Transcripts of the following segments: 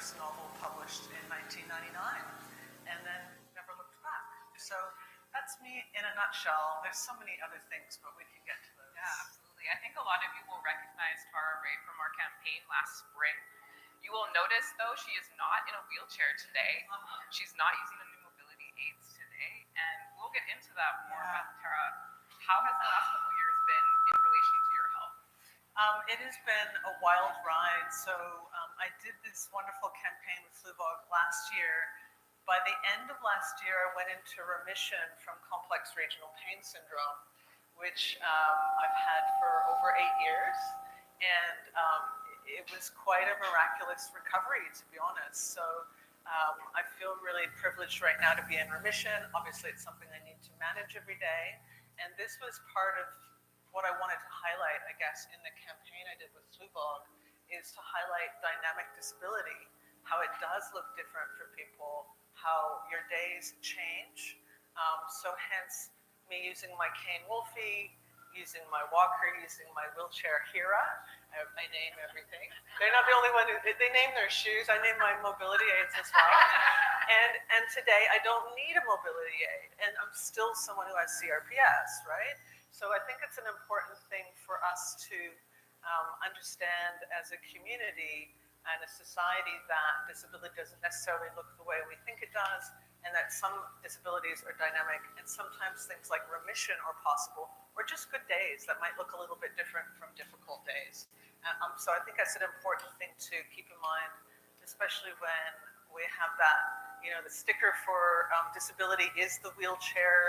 first novel published in 1999, and then never looked back. So that's me in a nutshell. There's so many other things, but we can get to those. Yeah, absolutely. I think a lot of you will recognize Tara Rae from our campaign last spring. You will notice, though, she is not in a wheelchair today. She's not using any mobility aids today, and we'll get into that more. But Tara, how has the last couple years been in relation to your health? It has been a wild ride. So I did this wonderful campaign with Fluevog last year. By the end of last year, I went into remission from complex regional pain syndrome, which I've had for over 8 years. And it was quite a miraculous recovery, to be honest. So I feel really privileged right now to be in remission. Obviously, it's something I need to manage every day. And this was part of what I wanted to highlight, I guess, in the campaign I did with Fluevog, is to highlight dynamic disability, how it does look different for people, how your days change. So hence me using my cane Wolfie, using my walker, using my wheelchair Hira. I name everything. They're not the only one they name their shoes. I name my mobility aids as well. And today I don't need a mobility aid, and I'm still someone who has CRPS, right? So I think it's an important thing for us to understand as a community and a society that disability doesn't necessarily look the way we think it does, and that some disabilities are dynamic, and sometimes things like remission are possible, or just good days that might look a little bit different from difficult days. So I think that's an important thing to keep in mind, especially when we have that, the sticker for disability is the wheelchair,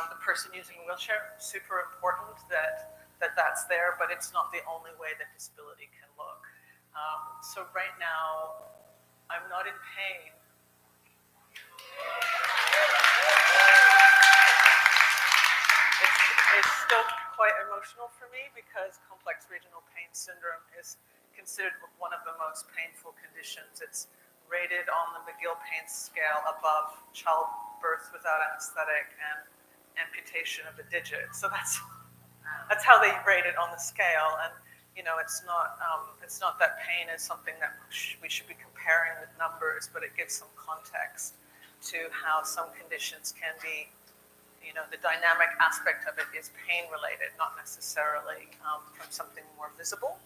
the person using a wheelchair. Super important that's there, but it's not the only way that disability can look. So right now, I'm not in pain. It's still quite emotional for me because complex regional pain syndrome is considered one of the most painful conditions. It's rated on the McGill pain scale above childbirth without anesthetic and amputation of a digit. So that's how they rate it on the scale. And it's not that pain is something that we should be comparing with numbers, but it gives some context to how some conditions can be. The dynamic aspect of it is pain related, not necessarily from something more visible.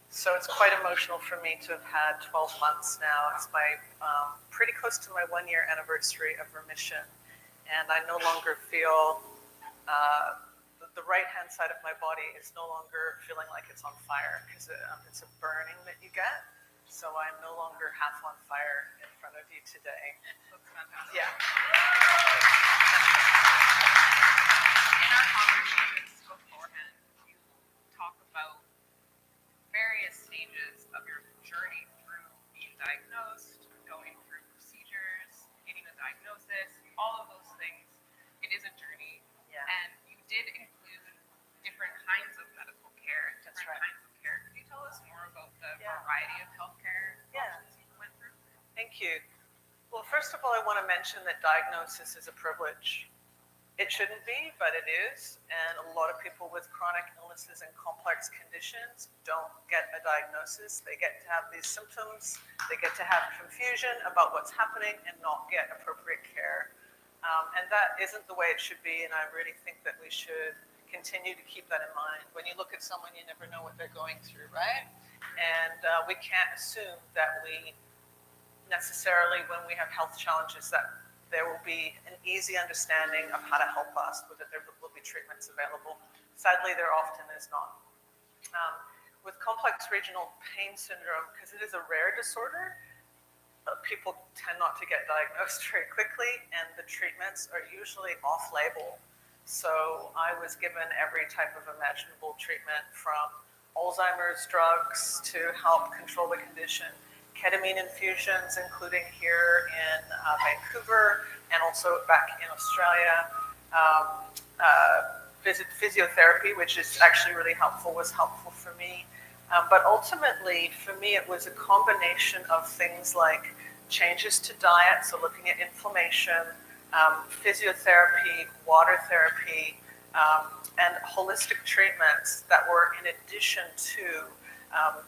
So it's quite emotional for me to have had 12 months now. It's my pretty close to my 1-year anniversary of remission, and I no longer feel the right-hand side of my body is no longer feeling like it's on fire because it's a burning that you get. So I'm no longer half on fire in front of you today. That's fantastic. Yeah. In our conversations beforehand, you talk about various stages of your journey through being diagnosed, going through procedures, getting a diagnosis, all of those things. It is a journey. Yeah. And you did include different kinds of medical care, different kinds of care. Could you tell us more about the variety of healthcare options you went through? Thank you. Well, first of all, I want to mention that diagnosis is a privilege. It shouldn't be, but it is. And a lot of people with chronic illnesses and complex conditions don't get a diagnosis. They get to have these symptoms. They get to have confusion about what's happening and not get appropriate care. And that isn't the way it should be. And I really think that we should continue to keep that in mind. When you look at someone, you never know what they're going through, right? And we can't assume that we necessarily, when we have health challenges, that there will be an easy understanding of how to help us, whether there will be treatments available. Sadly, there often is not. With complex regional pain syndrome, because it is a rare disorder, people tend not to get diagnosed very quickly, and the treatments are usually off-label. So I was given every type of imaginable treatment, from Alzheimer's drugs to help control the condition, ketamine infusions, including here in Vancouver and also back in Australia. Physiotherapy, which is actually really helpful, was helpful for me. But ultimately, for me, it was a combination of things like changes to diet, so looking at inflammation, physiotherapy, water therapy, and holistic treatments that were in addition to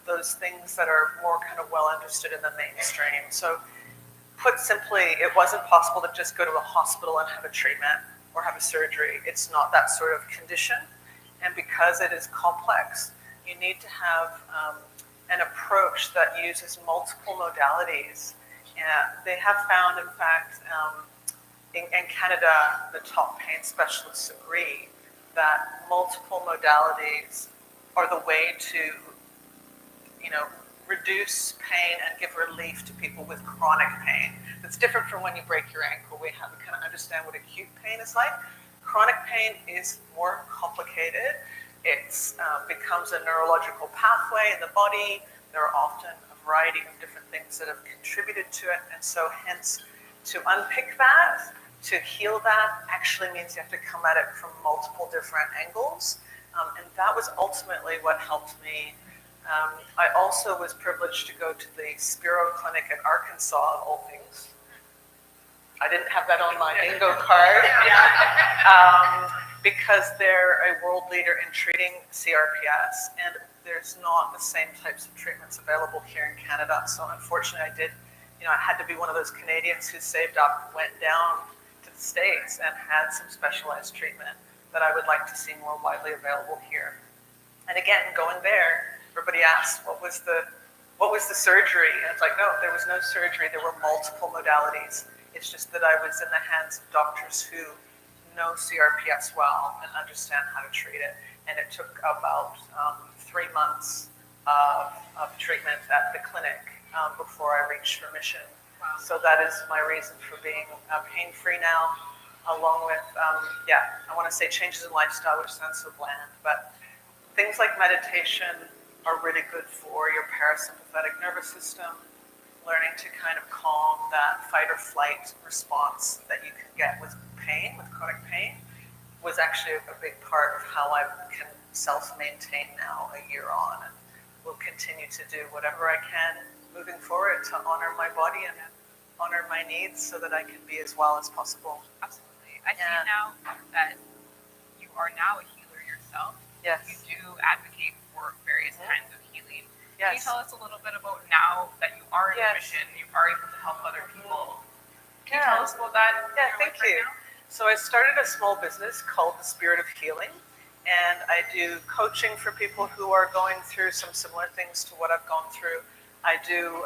those things that are more kind of well understood in the mainstream. So put simply, it wasn't possible to just go to a hospital and have a treatment or have a surgery. It's not that sort of condition. And because it is complex, you need to have an approach that uses multiple modalities. And they have found, in fact, in Canada, the top pain specialists agree that multiple modalities are the way to, reduce pain and give relief to people with chronic pain. It's different from when you break your ankle. We kind of understand what acute pain is like. Chronic pain is more complicated. It becomes a neurological pathway in the body. There are often a variety of different things that have contributed to it. And so hence, to unpick that, to heal that, actually means you have to come at it from multiple different angles. And that was ultimately what helped me. I also was privileged to go to the Spiro Clinic in Arkansas, of all things. I didn't have that on my bingo card. Because they're a world leader in treating CRPS, and there's not the same types of treatments available here in Canada. So unfortunately I had to be one of those Canadians who saved up, went down to the States and had some specialized treatment that I would like to see more widely available here. And again, going there, everybody asked, what was the surgery? And it's like, no, there was no surgery. There were multiple modalities. It's just that I was in the hands of doctors who know CRPS well and understand how to treat it. And it took about 3 months of treatment at the clinic before I reached remission. Wow. So that is my reason for being pain-free now, along with, I want to say changes in lifestyle, which sounds so bland, but things like meditation are really good for your parasympathetic nervous system, learning to kind of calm that fight or flight response that you can get with pain, with chronic pain, was actually a big part of how I can self-maintain now a year on, and will continue to do whatever I can moving forward to honor my body and honor my needs so that I can be as well as possible. Absolutely. I see now that you are now a healer yourself. Yes. You do advocate for various kinds of healing. Yes. Can you tell us a little bit about now that you are in remission, you are able to help other people? Can you tell us about that? Yeah, thank you. So I started a small business called The Spirit of Healing, and I do coaching for people who are going through some similar things to what I've gone through. I do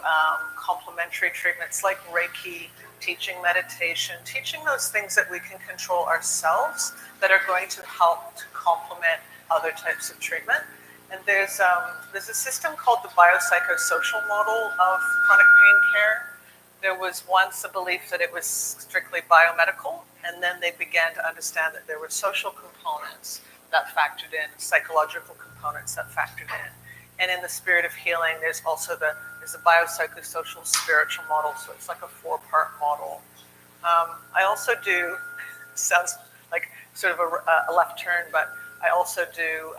complementary treatments like Reiki, teaching meditation, teaching those things that we can control ourselves that are going to help to complement other types of treatment. And there's a system called the biopsychosocial model of chronic pain care. There was once a belief that it was strictly biomedical, and then they began to understand that there were social components that factored in, psychological components that factored in. And in the Spirit of Healing, there's also there's a biopsychosocial spiritual model, so it's like a 4-part model. I also do, sounds like sort of a left turn, but I also do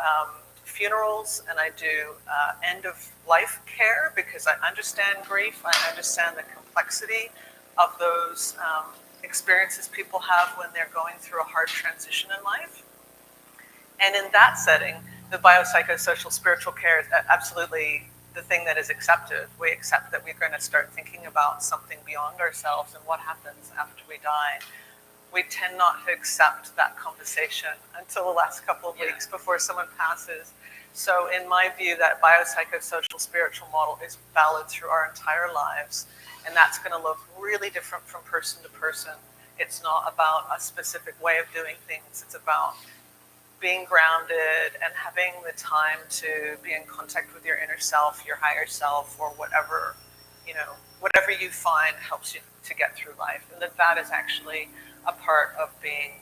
funerals, and I do end-of-life care because I understand grief. I understand the complexity of those experiences people have when they're going through a hard transition in life. And in that setting, the biopsychosocial spiritual care is absolutely the thing that is accepted. We accept that we're going to start thinking about something beyond ourselves and what happens after we die. We tend not to accept that conversation until the last couple of weeks before someone passes. So in my view, that biopsychosocial spiritual model is valid through our entire lives. And that's going to look really different from person to person. It's not about a specific way of doing things. It's about being grounded and having the time to be in contact with your inner self, your higher self, or whatever, whatever you find helps you to get through life. And that is actually a part of being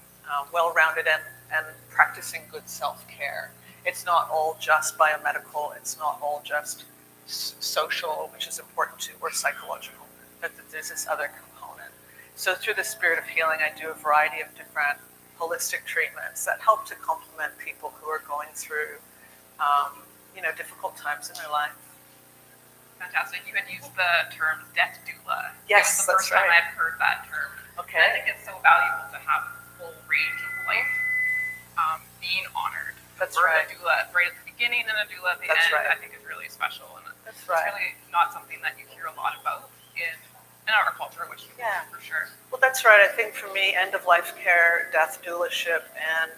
well-rounded and practicing good self-care. It's not all just biomedical. It's not all just social, which is important too, or psychological, but there's this other component. So through the Spirit of Healing, I do a variety of different holistic treatments that help to complement people who are going through, difficult times in their life. Fantastic. You had used the term death doula. Yes, it was the first time I'd heard that term. Okay. And I think it's so valuable to have the full range of life being honored. That's We're right. a doula right at the beginning beginning and a doula at the That's end, right. I think is really special. And That's it's right. really not something that you hear a lot about in our culture, which Yeah. for sure. Well, that's right. I think for me, end-of-life care, death doulaship, and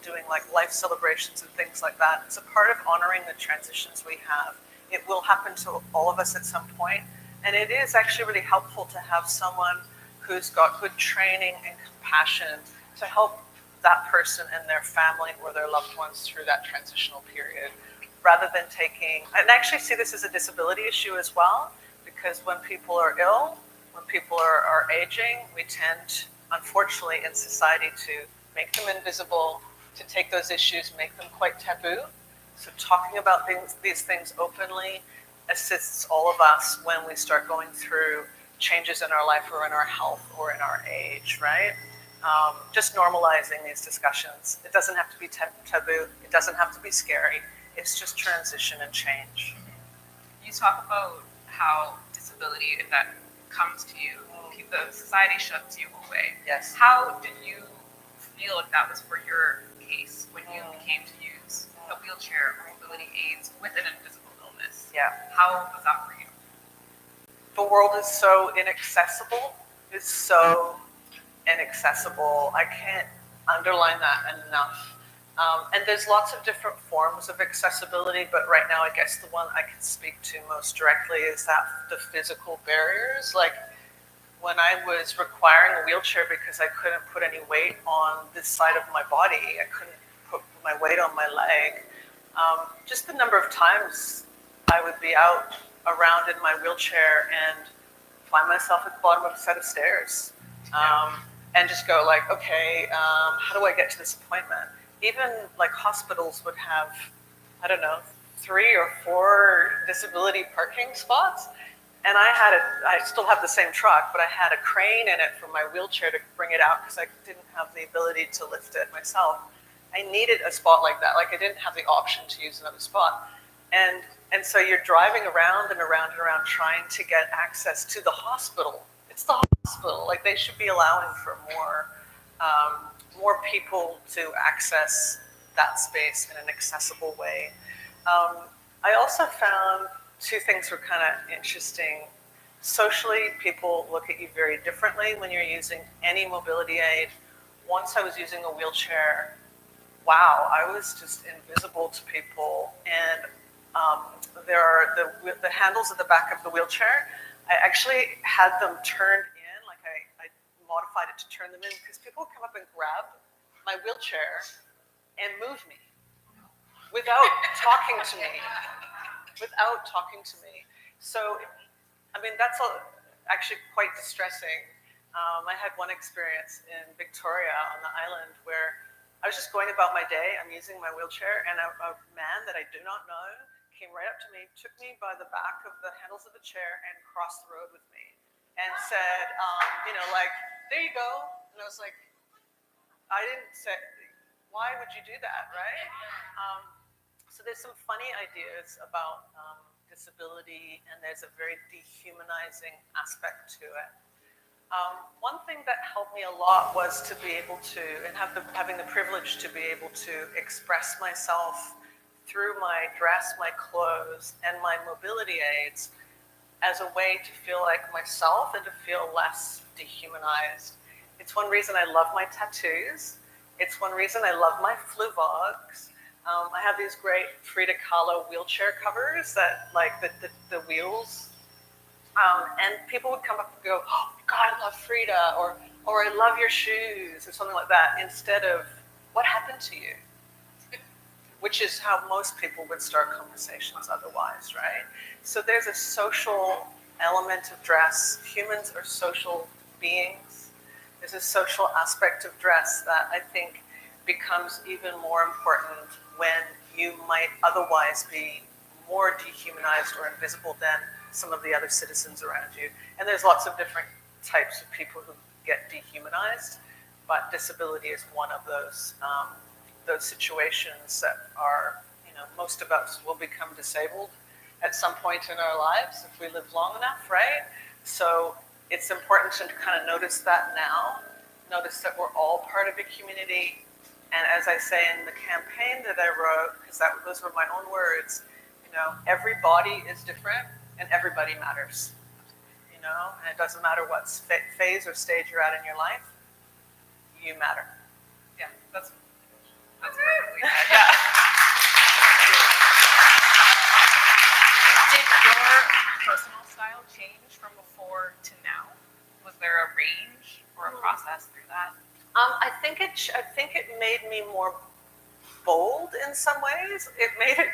doing like life celebrations and things like that, it's a part of honoring the transitions we have. It will happen to all of us at some point, and it is actually really helpful to have someone who's got good training and compassion to help that person and their family or their loved ones through that transitional period, rather than taking, and actually see this as a disability issue as well, because when people are ill, when people are aging, we tend, unfortunately, in society to make them invisible, to take those issues, make them quite taboo. So talking about these things openly assists all of us when we start going through changes in our life or in our health or in our age, right? Just normalizing these discussions. It doesn't have to be taboo. It doesn't have to be scary. It's just transition and change. You talk about how disability, if that comes to you, the society shuts you away. Yes. How did you feel if that was for your case when you came to use a wheelchair or mobility aids with an invisible illness? Yeah. How was that for you? The world is so inaccessible. It's so inaccessible. I can't underline that enough. And there's lots of different forms of accessibility, but right now I guess the one I can speak to most directly is that the physical barriers. Like when I was requiring a wheelchair because I couldn't put any weight on this side of my body, I couldn't put my weight on my leg. Just the number of times I would be out around in my wheelchair and find myself at the bottom of a set of stairs. And just go like, okay, how do I get to this appointment? Even like hospitals would have, I don't know, 3 or 4 disability parking spots. And I still have the same truck, but I had a crane in it for my wheelchair to bring it out because I didn't have the ability to lift it myself. I needed a spot like that. Like I didn't have the option to use another spot. And so you're driving around and around and around trying to get access to the hospital. It's the hospital. Like they should be allowing for more people to access that space in an accessible way. I also found 2 things were kind of interesting. Socially, people look at you very differently when you're using any mobility aid. Once I was using a wheelchair, wow, I was just invisible to people. And there are the handles at the back of the wheelchair. I actually had them turned in, like I modified it to turn them in because people would come up and grab my wheelchair and move me without talking to me. So, I mean, that's actually quite distressing. I had one experience in Victoria on the island where I was just going about my day. I'm using my wheelchair, and a man that I do not know came right up to me, took me by the back of the handles of the chair, and crossed the road with me, and said, like, there you go. And I was like, I didn't say, why would you do that, right? So there's some funny ideas about disability, and there's a very dehumanizing aspect to it. One thing that helped me a lot was to be able to, and having the privilege to be able to express myself through my dress, my clothes, and my mobility aids as a way to feel like myself and to feel less dehumanized. It's one reason I love my tattoos. It's one reason I love my Fluevogs. I have these great Frida Kahlo wheelchair covers that, like, the wheels. And people would come up and go, oh, God, I love Frida, or I love your shoes, or something like that, instead of, what happened to you? Which is how most people would start conversations otherwise, right? So there's a social element of dress. Humans are social beings. There's a social aspect of dress that I think becomes even more important when you might otherwise be more dehumanized or invisible than some of the other citizens around you. And there's lots of different types of people who get dehumanized, but disability is one of those situations that are, most of us will become disabled at some point in our lives if we live long enough, right? So it's important to kind of notice that now, notice that we're all part of a community, And as I say in the campaign that I wrote, because those were my own words, every body is different and everybody matters. And it doesn't matter what phase or stage you're at in your life, you matter. Yeah, that's perfectly said. Yeah. Did your personal style change from before to now? Was there a range or a process through that? I think it made me more bold in some ways. It made it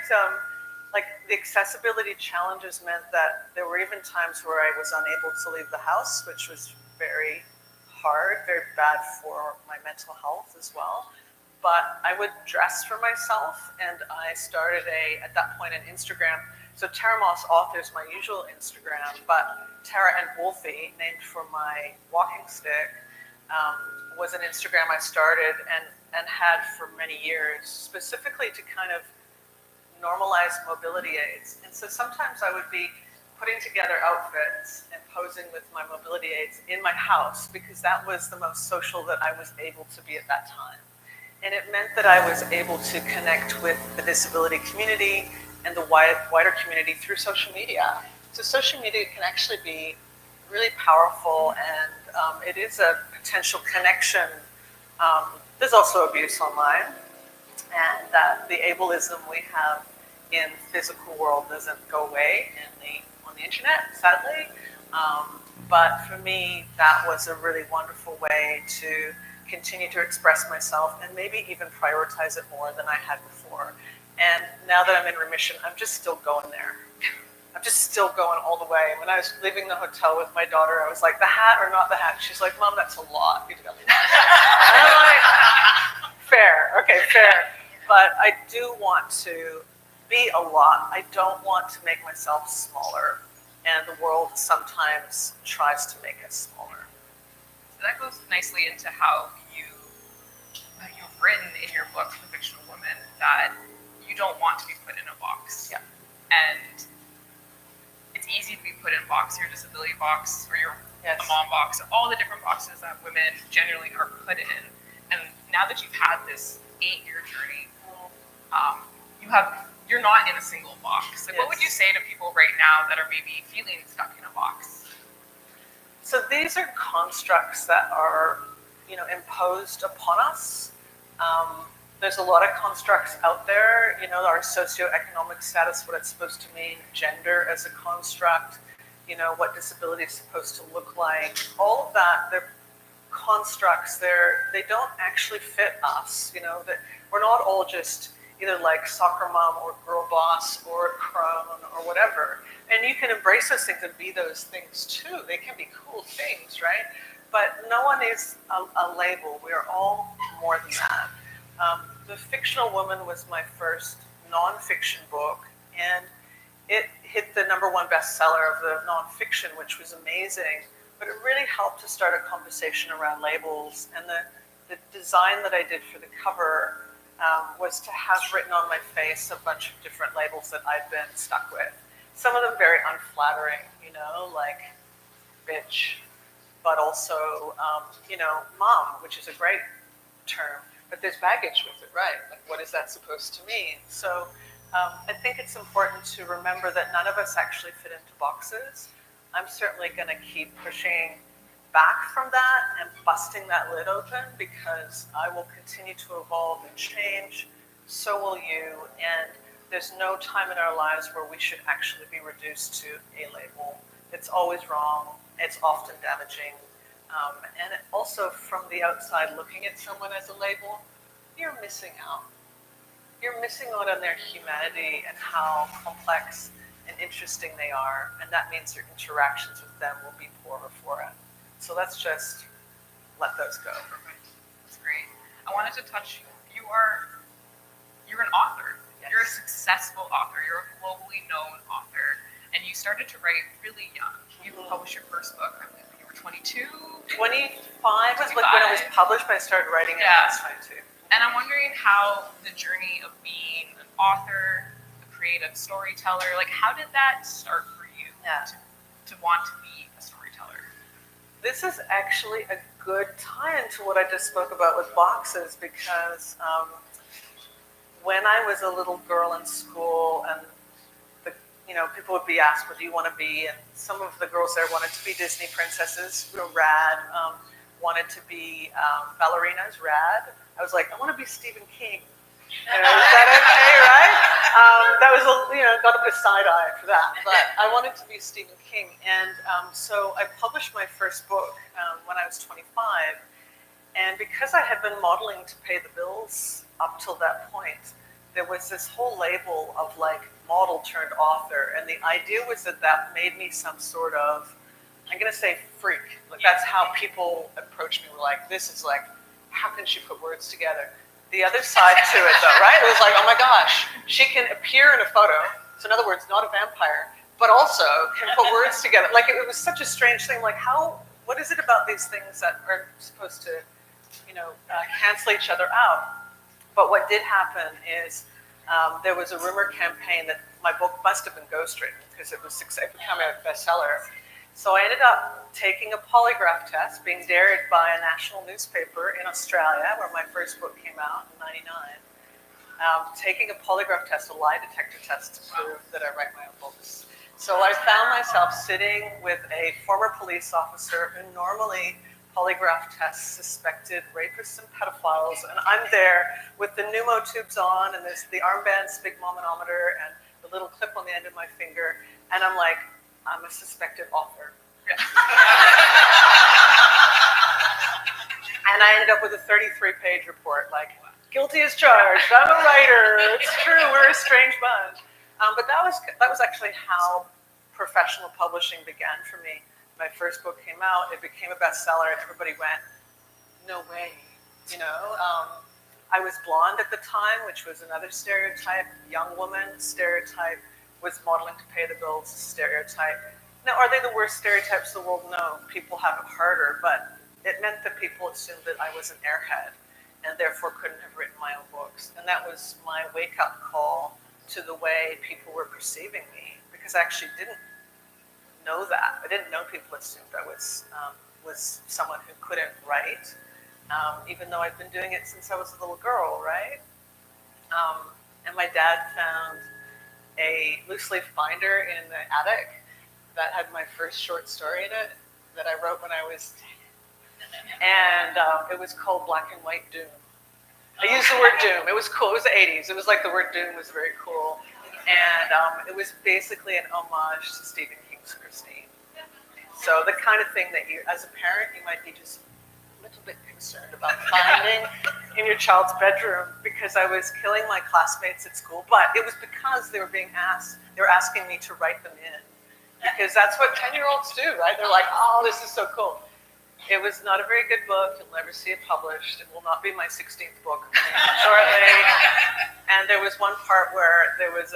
like the accessibility challenges meant that there were even times where I was unable to leave the house, which was very hard, very bad for my mental health as well. But I would dress for myself, and I started at that point, an Instagram. So Tara Moss Author is my usual Instagram, but Tara and Wolfie, named for my walking stick, was an Instagram I started and had for many years, specifically to kind of normalize mobility aids. And so sometimes I would be putting together outfits and posing with my mobility aids in my house because that was the most social that I was able to be at that time. And it meant that I was able to connect with the disability community and the wider community through social media. So social media can actually be really powerful, and it is a potential connection. There's also abuse online, and that the ableism we have in the physical world doesn't go away on the internet, sadly. But for me, that was a really wonderful way to continue to express myself and maybe even prioritize it more than I had before. And now that I'm in remission, I'm just still going there. I'm just still going all the way. When I was leaving the hotel with my daughter, I was like, the hat or not the hat? She's like, Mom, that's a lot. And I'm like, fair, okay, fair. But I do want to be a lot. I don't want to make myself smaller. And the world sometimes tries to make us smaller. So that goes nicely into how you've written in your book, The Fictional Woman, that you don't want to be put in a box. Yeah. And it's easy to be put in a box, your disability box, or your Yes. a mom box, all the different boxes that women generally are put in. And now that you've had this 8-year journey, you're not in a single box. Like, Yes. what would you say to people right now that are maybe feeling stuck in a box? So these are constructs that are, imposed upon us. There's a lot of constructs out there, our socioeconomic status, what it's supposed to mean, gender as a construct, what disability is supposed to look like. All of that, they're constructs. They don't actually fit us. That we're not all just either like soccer mom or girl boss or crone or whatever. And you can embrace those things and be those things too. They can be cool things, right? But no one is a label. We are all more than that. The Fictional Woman was my first nonfiction book, and it hit the #1 bestseller of the nonfiction, which was amazing. But it really helped to start a conversation around labels. And the design that I did for the cover was to have written on my face a bunch of different labels that I'd been stuck with. Some of them very unflattering, like bitch, but also, mom, which is a great term, but there's baggage with it, right? Like, what is that supposed to mean? So I think it's important to remember that none of us actually fit into boxes. I'm certainly going to keep pushing back from that and busting that lid open, because I will continue to evolve and change. So will you. And there's no time in our lives where we should actually be reduced to a label. It's always wrong. It's often damaging. And also, from the outside, looking at someone as a label, you're missing out. You're missing out on their humanity and how complex and interesting they are. And that means your interactions with them will be poorer for it. So let's just let those go. Perfect. That's great. I wanted to touch, you're an author. Yes. You're a successful author. You're a globally known author. And you started to write really young. You published your first book, I believe, when you were 22? 25 was like when it was published, but I started writing it when I was 22. And I'm wondering how the journey of being an author, a creative storyteller, like, how did that start for you to want to be a storyteller? This is actually a good tie-in to what I just spoke about with boxes, because when I was a little girl in school, and people would be asked, "What do you want to be?" And some of the girls there wanted to be Disney princesses, rad. Wanted to be ballerinas, rad. I was like, I want to be Stephen King. Is that okay, right? That was got a bit of side eye for that, but I wanted to be Stephen King, and so I published my first book when I was 25, and because I had been modeling to pay the bills up till that point, there was this whole label of like model turned author, and the idea was that made me some sort of, I'm gonna say, freak. Like that's how people approached me. Were like, this is like, how can she put words together? The other side to it, though, right? It was like, oh my gosh, she can appear in a photo. So in other words, not a vampire, but also can put words together. Like it was such a strange thing. Like what is it about these things that are supposed to, cancel each other out? But what did happen is there was a rumor campaign that my book must have been ghostwritten because it became a bestseller. So I ended up taking a polygraph test, being dared by a national newspaper in Australia, where my first book came out in '99. Taking a polygraph test, a lie detector test, to prove that I write my own books. So I found myself sitting with a former police officer who normally polygraph tests suspected rapists and pedophiles, and I'm there with the pneumo tubes on, and there's the armband sphygmomanometer and the little clip on the end of my finger, and I'm like, I'm a suspected author. And I ended up with a 33-page report, like, guilty as charged, I'm a writer, it's true, we're a strange bunch. But that was actually how professional publishing began for me. My first book came out, it became a bestseller, and everybody went, no way, I was blonde at the time, which was another stereotype, young woman stereotype, was modeling to pay the bills stereotype. Now, are they the worst stereotypes in the world? No, people have it harder, but it meant that people assumed that I was an airhead and therefore couldn't have written my own books. And that was my wake-up call to the way people were perceiving me, because I actually didn't know that. I didn't know people assumed I was someone who couldn't write, even though I'd been doing it since I was a little girl, right? And my dad found a loose leaf binder in the attic that had my first short story in it that I wrote when I was 10. And it was called Black and White Doom. I used the word doom. It was cool. It was the 80s. It was like the word doom was very cool. And it was basically an homage to Stephen King's Christine. So the kind of thing that you, as a parent, you might be just a little bit concerned about finding in your child's bedroom, because I was killing my classmates at school, but it was because they were asking me to write them in, because that's what 10-year-olds do, right? They're like, oh, this is so cool. It was not a very good book. You'll never see it published. It will not be my 16th book shortly. And there was one part where it was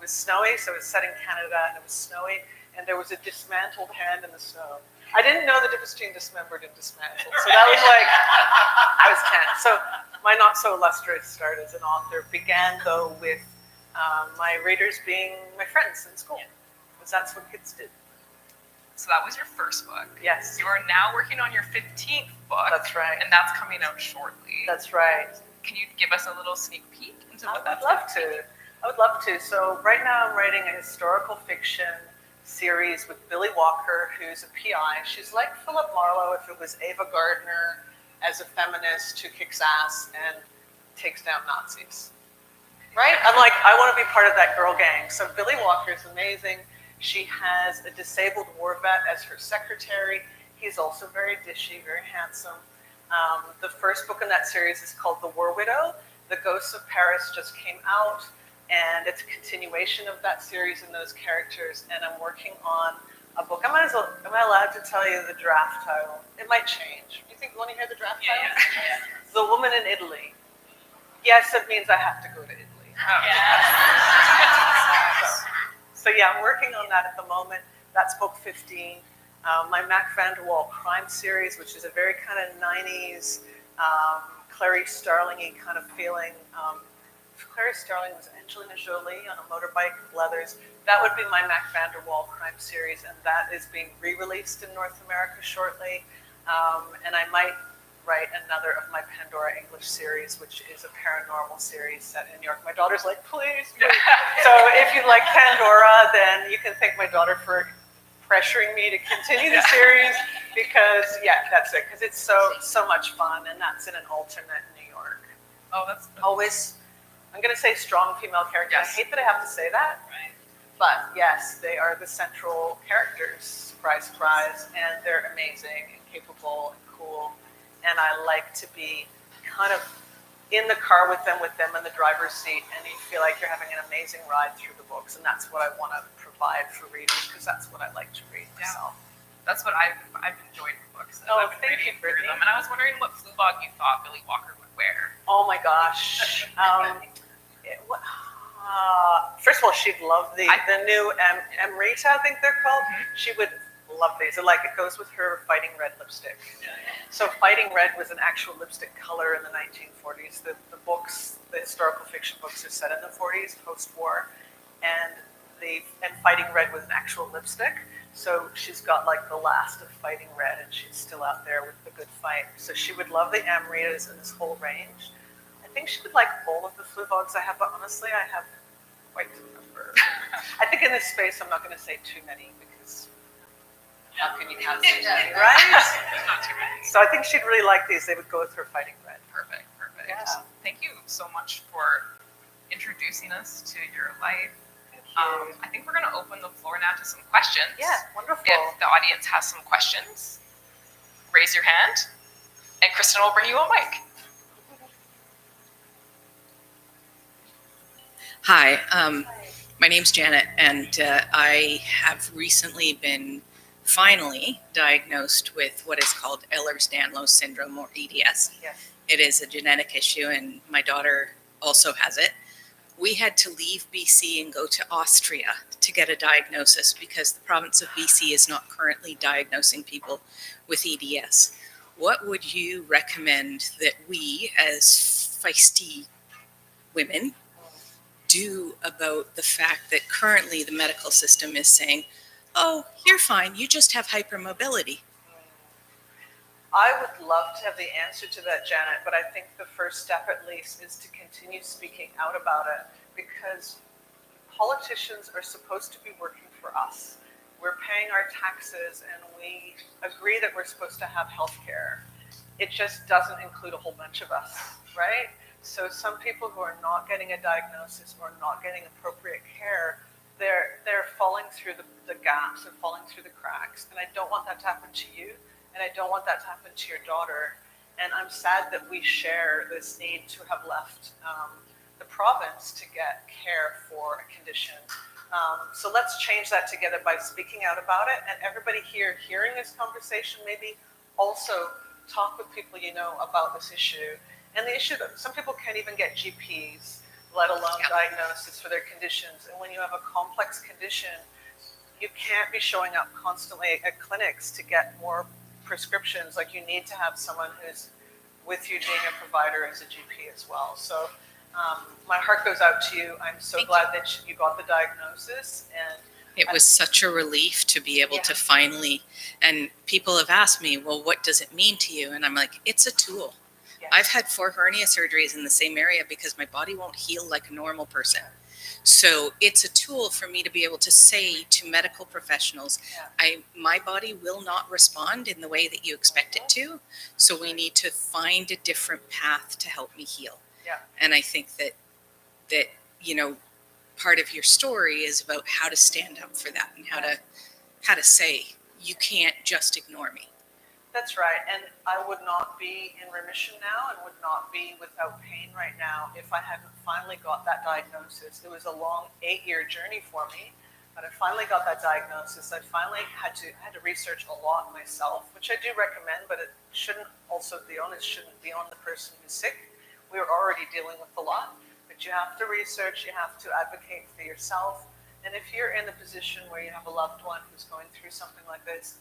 snowy, so it was set in Canada, and it was snowy, and there was a dismantled hand in the snow. I didn't know the difference between dismembered and dismantled. So that was like, I was 10. So my not so illustrious start as an author began, though, with my readers being my friends in school, because that's what kids did. So that was your first book. Yes. You are now working on your 15th book. That's right. And that's coming out shortly. That's right. Can you give us a little sneak peek into what that's I would love to. So right now I'm writing a historical fiction series with Billy Walker, who's a PI. She's like Philip Marlowe if it was Ava Gardner as a feminist who kicks ass and takes down Nazis. Right? I'm like, I want to be part of that girl gang. So Billy Walker is amazing. She has a disabled war vet as her secretary. He's also very dishy, very handsome. The first book in that series is called The War Widow. The Ghosts of Paris just came out, and it's a continuation of that series and those characters. And I'm working on a book. Am I allowed to tell you the draft title? It might change. You want to hear the draft title? Yeah. The Woman in Italy. Yes, it means I have to go to Italy. Oh. Yeah. So yeah, I'm working on that at the moment. That's book 15. My Mac Vanderwall crime series, which is a very kind of 90s, Clarice Starling-y kind of feeling Clarice Starling was Angelina Jolie on a motorbike with leathers. That would be my Mac Vanderwall crime series, and that is being re-released in North America shortly. And I might write another of my Pandora English series, which is a paranormal series set in New York. My daughter's like, please. So if you like Pandora, then you can thank my daughter for pressuring me to continue the series because, yeah, that's it. Because it's so much fun, and that's in an alternate New York. Oh, that's always. I'm going to say strong female characters. Yes. I hate that I have to say that, right. But yes, they are the central characters. Surprise, surprise, and they're amazing and capable and cool. And I like to be kind of in the car with them in the driver's seat, and you feel like you're having an amazing ride through the books. And that's what I want to provide for readers, because that's what I like to read myself. That's what I've enjoyed the books. Oh, I've been thank you, reading through Britney. them, and I was wondering what Fluevog you thought Billy Walker would wear. Oh my gosh. First of all, she'd love the new Amrita, I think they're called. Mm-hmm. She would love these. It goes with her Fighting Red lipstick. So Fighting Red was an actual lipstick color in the 1940s. The books, the historical fiction books, are set in the 40s, post-war, and Fighting Red was an actual lipstick. So she's got like the last of Fighting Red, and she's still out there with the good fight. So she would love the Amritas and this whole range. I think she would like all of the Fluevogs I have, but honestly, I have quite a number. I think in this space, I'm not going to say too many, because how can you have too many, right? Not too many. So I think she'd really like these. They would go with her Fighting Red. Perfect. Yeah. Thank you so much for introducing us to your life. I think we're going to open the floor now to some questions. Yeah, wonderful. If the audience has some questions, raise your hand, and Kristen will bring you a mic. Hi, my name's Janet, and I have recently been finally diagnosed with what is called Ehlers-Danlos syndrome, or EDS. Yes. It is a genetic issue, and my daughter also has it. We had to leave BC and go to Austria to get a diagnosis because the province of BC is not currently diagnosing people with EDS. What would you recommend that we, as feisty women, do about the fact that currently the medical system is saying, oh, you're fine, you just have hypermobility? I would love to have the answer to that, Janet, but I think the first step at least is to continue speaking out about it, because politicians are supposed to be working for us. We're paying our taxes and we agree that we're supposed to have health care. It just doesn't include a whole bunch of us, right? So some people who are not getting a diagnosis or not getting appropriate care, they're falling through the gaps and falling through the cracks. And I don't want that to happen to you. And I don't want that to happen to your daughter. And I'm sad that we share this need to have left the province to get care for a condition. So let's change that together by speaking out about it. And everybody here hearing this conversation, maybe also talk with people you know about this issue. And the issue that some people can't even get GPs, let alone diagnosis for their conditions. And when you have a complex condition, you can't be showing up constantly at clinics to get more prescriptions. Like, you need to have someone who's with you being a provider as a GP as well. So my heart goes out to you. I'm so glad that you got the diagnosis. And it was such a relief to be able to finally, and people have asked me, well, what does it mean to you? And I'm like, it's a tool. Yes. I've had 4 hernia surgeries in the same area because my body won't heal like a normal person. So it's a tool for me to be able to say to medical professionals, my body will not respond in the way that you expect it to. So we need to find a different path to help me heal. Yeah. And I think that you know, part of your story is about how to stand up for that and how to say, you can't just ignore me. That's right. And I would not be in remission now and would not be without pain right now if I hadn't finally got that diagnosis. It was a long 8-year journey for me, but I finally got that diagnosis. I finally had to research a lot myself, which I do recommend, but it shouldn't also, the onus shouldn't be on the person who's sick. We were already dealing with a lot, but you have to research, you have to advocate for yourself. And if you're in the position where you have a loved one who's going through something like this,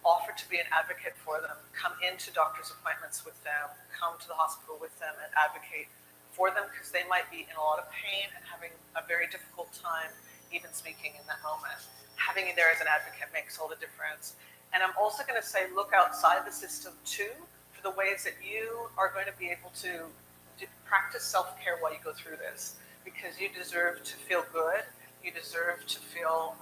offer to be an advocate for them. Come into doctor's appointments with them. Come to the hospital with them and advocate for them, because they might be in a lot of pain and having a very difficult time even speaking in that moment. Having you there as an advocate makes all the difference. And I'm also going to say, look outside the system too, for the ways that you are going to be able to practice self-care while you go through this, because you deserve to feel good. You deserve to feel,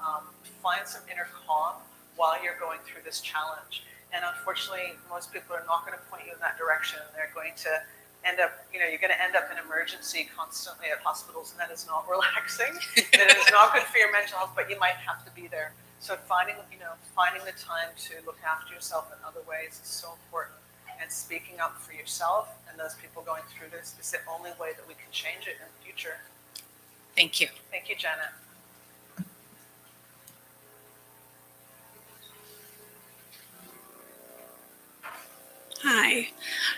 find some inner calm while you're going through this challenge. And unfortunately, most people are not going to point you in that direction. They're going to end up, you're going to end up in emergency constantly at hospitals, and that is not relaxing. That is not good for your mental health, but you might have to be there. So finding the time to look after yourself in other ways is so important. And speaking up for yourself and those people going through this is the only way that we can change it in the future. Thank you. Thank you, Janet. Hi.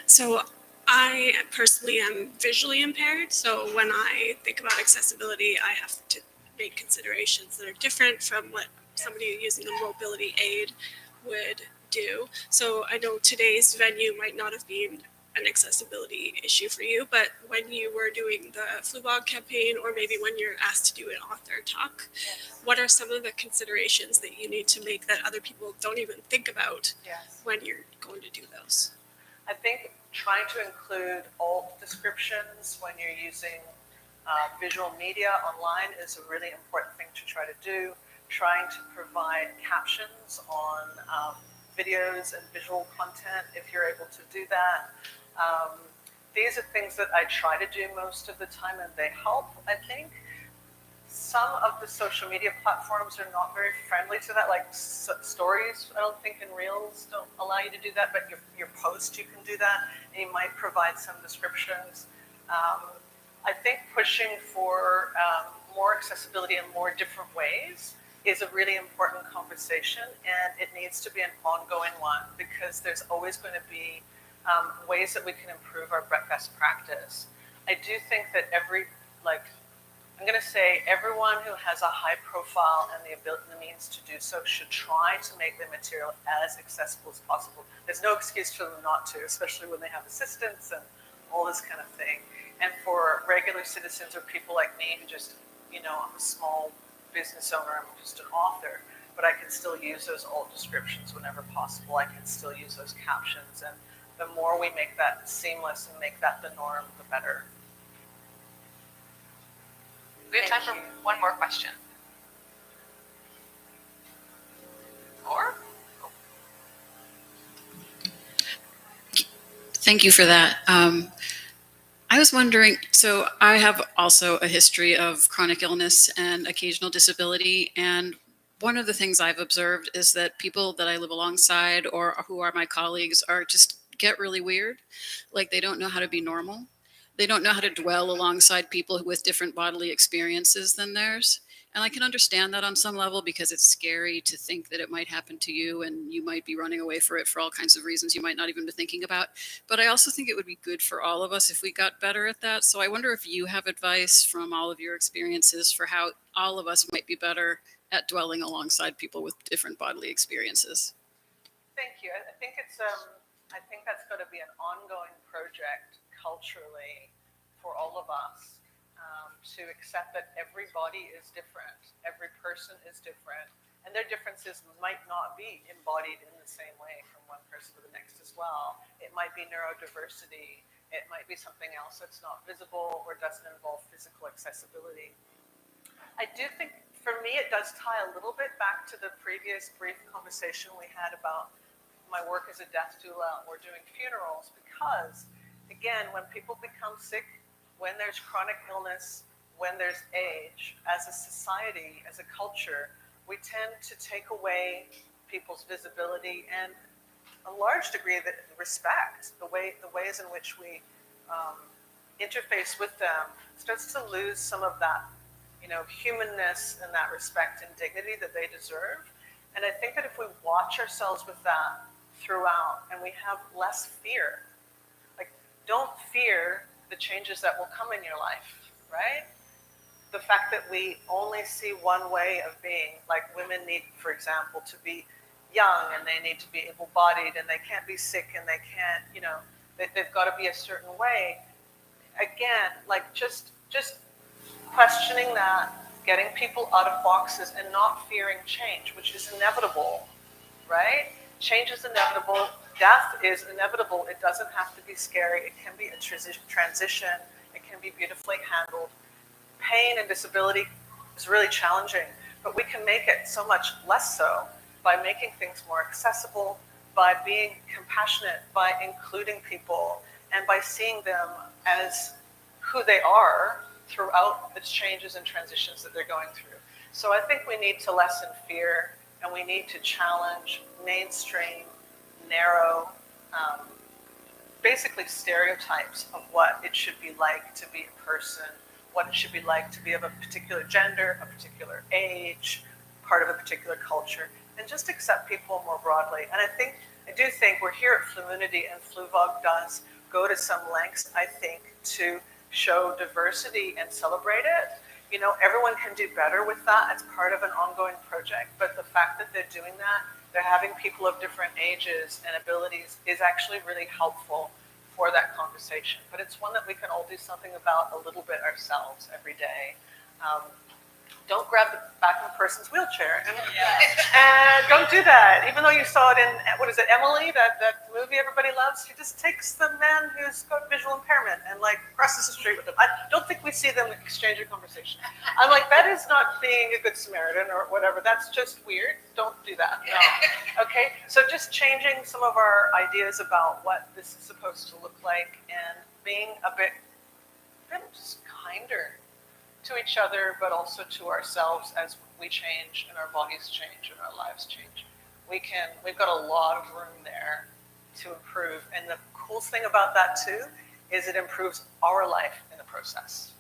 So I personally am visually impaired. So when I think about accessibility, I have to make considerations that are different from what somebody using a mobility aid would do. So I know today's venue might not have been an accessibility issue for you, but when you were doing the Fluevog campaign, or maybe when you're asked to do an author talk, what are some of the considerations that you need to make that other people don't even think about when you're going to do those? I think trying to include alt descriptions when you're using visual media online is a really important thing to try to do. Trying to provide captions on videos and visual content if you're able to do that. These are things that I try to do most of the time, and they help, I think. Some of the social media platforms are not very friendly to that, like stories, I don't think, and Reels don't allow you to do that, but your post, you can do that, and you might provide some descriptions. I think pushing for more accessibility in more different ways is a really important conversation, and it needs to be an ongoing one, because there's always going to be ways that we can improve our best practice. I do think that I'm going to say everyone who has a high profile and the ability and the means to do so should try to make their material as accessible as possible. There's no excuse for them not to, especially when they have assistants and all this kind of thing. And for regular citizens or people like me who just, I'm a small business owner, I'm just an author, but I can still use those alt descriptions whenever possible. I can still use those captions. And the more we make that seamless and make that the norm, the better. We have time for one more question. Or? Thank you for that. I was wondering, so I have also a history of chronic illness and occasional disability, and one of the things I've observed is that people that I live alongside or who are my colleagues are just get really weird. Like they don't know how to be normal. They don't know how to dwell alongside people with different bodily experiences than theirs. And I can understand that on some level, because it's scary to think that it might happen to you and you might be running away for it for all kinds of reasons you might not even be thinking about. But I also think it would be good for all of us if we got better at that. So I wonder if you have advice from all of your experiences for how all of us might be better at dwelling alongside people with different bodily experiences. Thank you. I think I think that's going to be an ongoing project culturally for all of us, to accept that everybody is different, every person is different, and their differences might not be embodied in the same way from one person to the next as well. It might be neurodiversity, it might be something else that's not visible or doesn't involve physical accessibility. I do think, for me, it does tie a little bit back to the previous brief conversation we had about my work as a death doula or doing funerals, because again, when people become sick, when there's chronic illness, when there's age, as a society, as a culture, we tend to take away people's visibility and a large degree of respect. The ways in which we interface with them starts to lose some of that, humanness and that respect and dignity that they deserve. And I think that if we watch ourselves with that throughout, and we have less fear, don't fear the changes that will come in your life, right? The fact that we only see one way of being, like women need, for example, to be young, and they need to be able-bodied, and they can't be sick, and they can't, they've got to be a certain way. again, like just questioning that, getting people out of boxes and not fearing change, which is inevitable, right? Change is inevitable. Death is inevitable. It doesn't have to be scary. It can be a transition. It can be beautifully handled. Pain and disability is really challenging, but we can make it so much less so by making things more accessible, by being compassionate, by including people, and by seeing them as who they are throughout the changes and transitions that they're going through. So I think we need to lessen fear, and we need to challenge mainstream, narrow, basically stereotypes of what it should be like to be a person, what it should be like to be of a particular gender, a particular age, part of a particular culture, and just accept people more broadly. And I do think we're here at Flummunity, and Fluevog does go to some lengths, I think, to show diversity and celebrate it. You know, everyone can do better with that. It's part of an ongoing project, but the fact that they're doing that, they're having people of different ages and abilities is actually really helpful for that conversation. But it's one that we can all do something about a little bit ourselves every day. Don't grab the back of a person's wheelchair, and don't do that. Even though you saw it in, what is it, Emily, that movie everybody loves, she just takes the man who's got visual impairment and like crosses the street with him. I don't think we see them exchange a conversation. I'm like, that is not being a good Samaritan or whatever. That's just weird. Don't do that. No. Okay, so just changing some of our ideas about what this is supposed to look like, and being a bit just kinder to each other, but also to ourselves as we change and our bodies change and our lives change. We've got a lot of room there to improve. And the cool thing about that too is it improves our life in the process.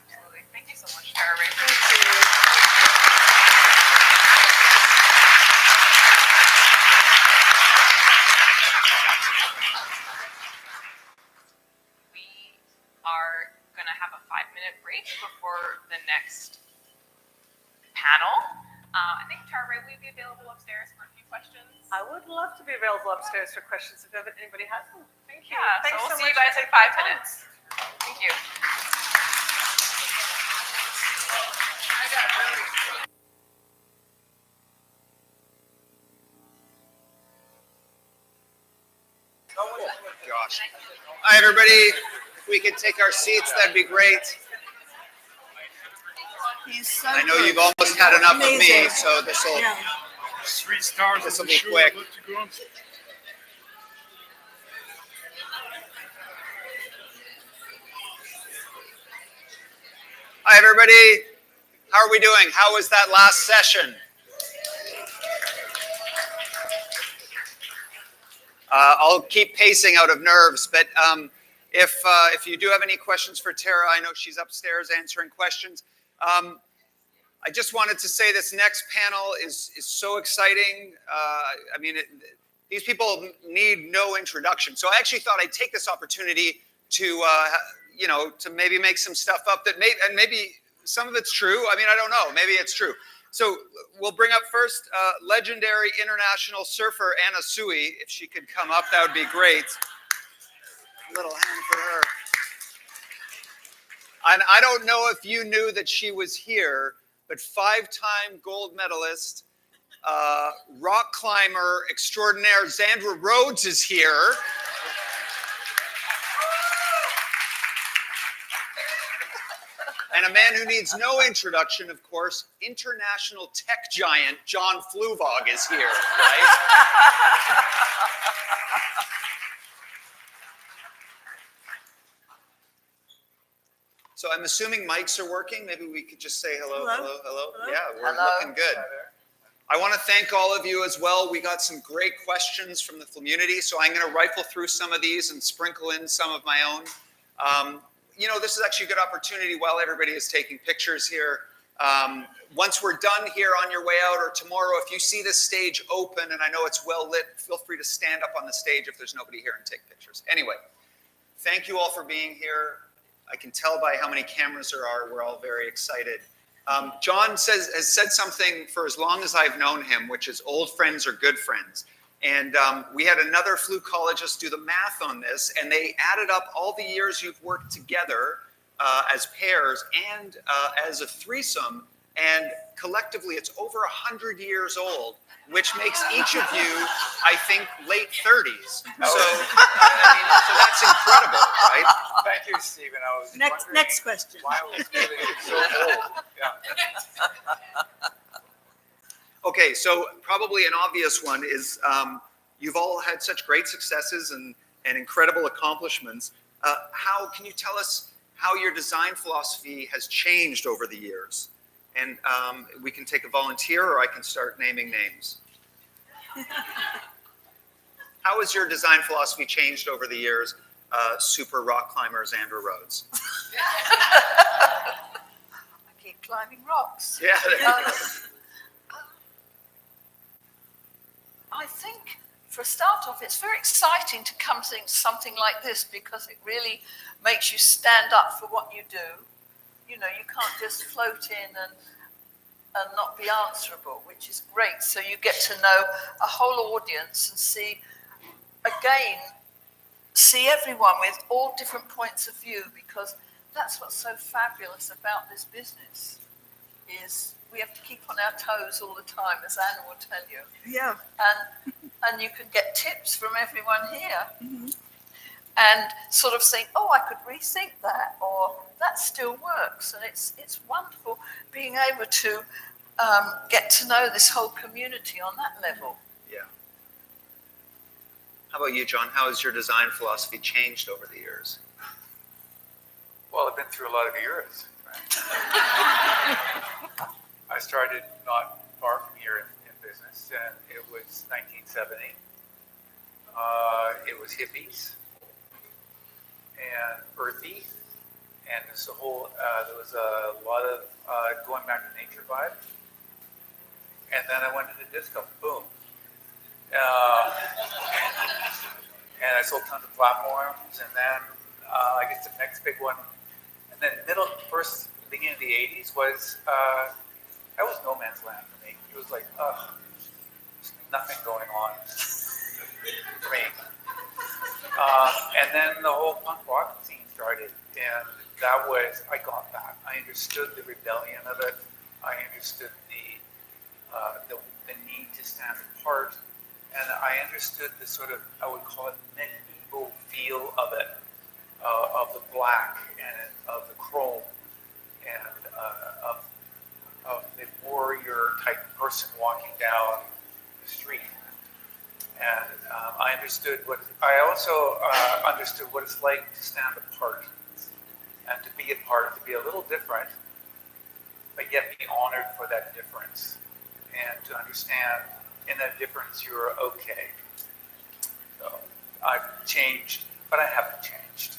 Absolutely. Thank you so much, Tara Rae. Thank you. We are going to have a 5-minute break before the next panel. I think, Tara Rae, will you be available upstairs for a few questions? I would love to be available upstairs for questions if anybody has them. Thank you. Yeah, Thanks so we'll so see much you guys for in taking 5 the time. minutes. Thank you. Gosh. Hi, everybody. If we could take our seats, that'd be great. I know you've almost had enough of me, so this will 3 stars. This will be quick. Hi, everybody. How are we doing? How was that last session? I'll keep pacing out of nerves, but if you do have any questions for Tara, I know she's upstairs answering questions. I just wanted to say this next panel is so exciting. I mean, these people need no introduction. So I actually thought I'd take this opportunity to, to maybe make some stuff up that maybe some of it's true. I mean, I don't know. Maybe it's true. So we'll bring up first legendary international surfer Anna Sui. If she could come up, that would be great. A little hand for her. And I don't know if you knew that she was here, but 5-time gold medalist, rock climber extraordinaire Zandra Rhodes is here. And a man who needs no introduction, of course, international tech giant John Fluevog is here, right? So I'm assuming mics are working. Maybe we could just say hello, hello, hello. Yeah, we're looking good. I want to thank all of you as well. We got some great questions from the Flummunity, so I'm going to rifle through some of these and sprinkle in some of my own. This is actually a good opportunity while everybody is taking pictures here. Once we're done here on your way out, or tomorrow, if you see this stage open and I know it's well lit, feel free to stand up on the stage if there's nobody here and take pictures. Anyway, thank you all for being here. I can tell by how many cameras there are, we're all very excited. John has said something for as long as I've known him, which is old friends are good friends. And we had another flucologist do the math on this, and they added up all the years you've worked together as pairs and as a threesome, and collectively it's over 100 years old, which makes each of you, I think, late 30s. So, I mean, so that's incredible, right? Thank you, Stephen. I was Next question. why I was feeling so old. Yeah. Okay, so probably an obvious one is you've all had such great successes and incredible accomplishments. How can you tell us how your design philosophy has changed over the years? And we can take a volunteer, or I can start naming names. How has your design philosophy changed over the years, super rock climber Zandra Rhodes? I keep climbing rocks. Yeah. I think, for a start off, it's very exciting to come to something like this because it really makes you stand up for what you do. You know, you can't just float in and not be answerable, which is great. So you get to know a whole audience and see everyone with all different points of view, because that's what's so fabulous about this business, is we have to keep on our toes all the time, as Anna will tell you. Yeah. And you can get tips from everyone here. Mm-hmm. And sort of think, oh, I could rethink that, or that still works. And it's wonderful being able to get to know this whole community on that level. Yeah. How about you, John? How has your design philosophy changed over the years? Well, I've been through a lot of eras. Right? I started not far from here in business, and it was 1970. It was hippies and earthy, and there's there was a lot of going back to nature vibe. And then I went into disco, boom. And I sold tons of platforms, and then I guess the next big one, and then beginning of the 80s was, that was no man's land for me. It was like, there's nothing going on for me. And then the whole punk rock scene started, and I got that. I understood the rebellion of it. I understood the need to stand apart, and I understood the sort of, I would call it, medieval feel of it, of the black and of the chrome, and of the warrior type person walking down the street. And I also understood what it's like to stand apart and to be apart, to be a little different, but yet be honored for that difference, and to understand in that difference you're okay. So I've changed, but I haven't changed,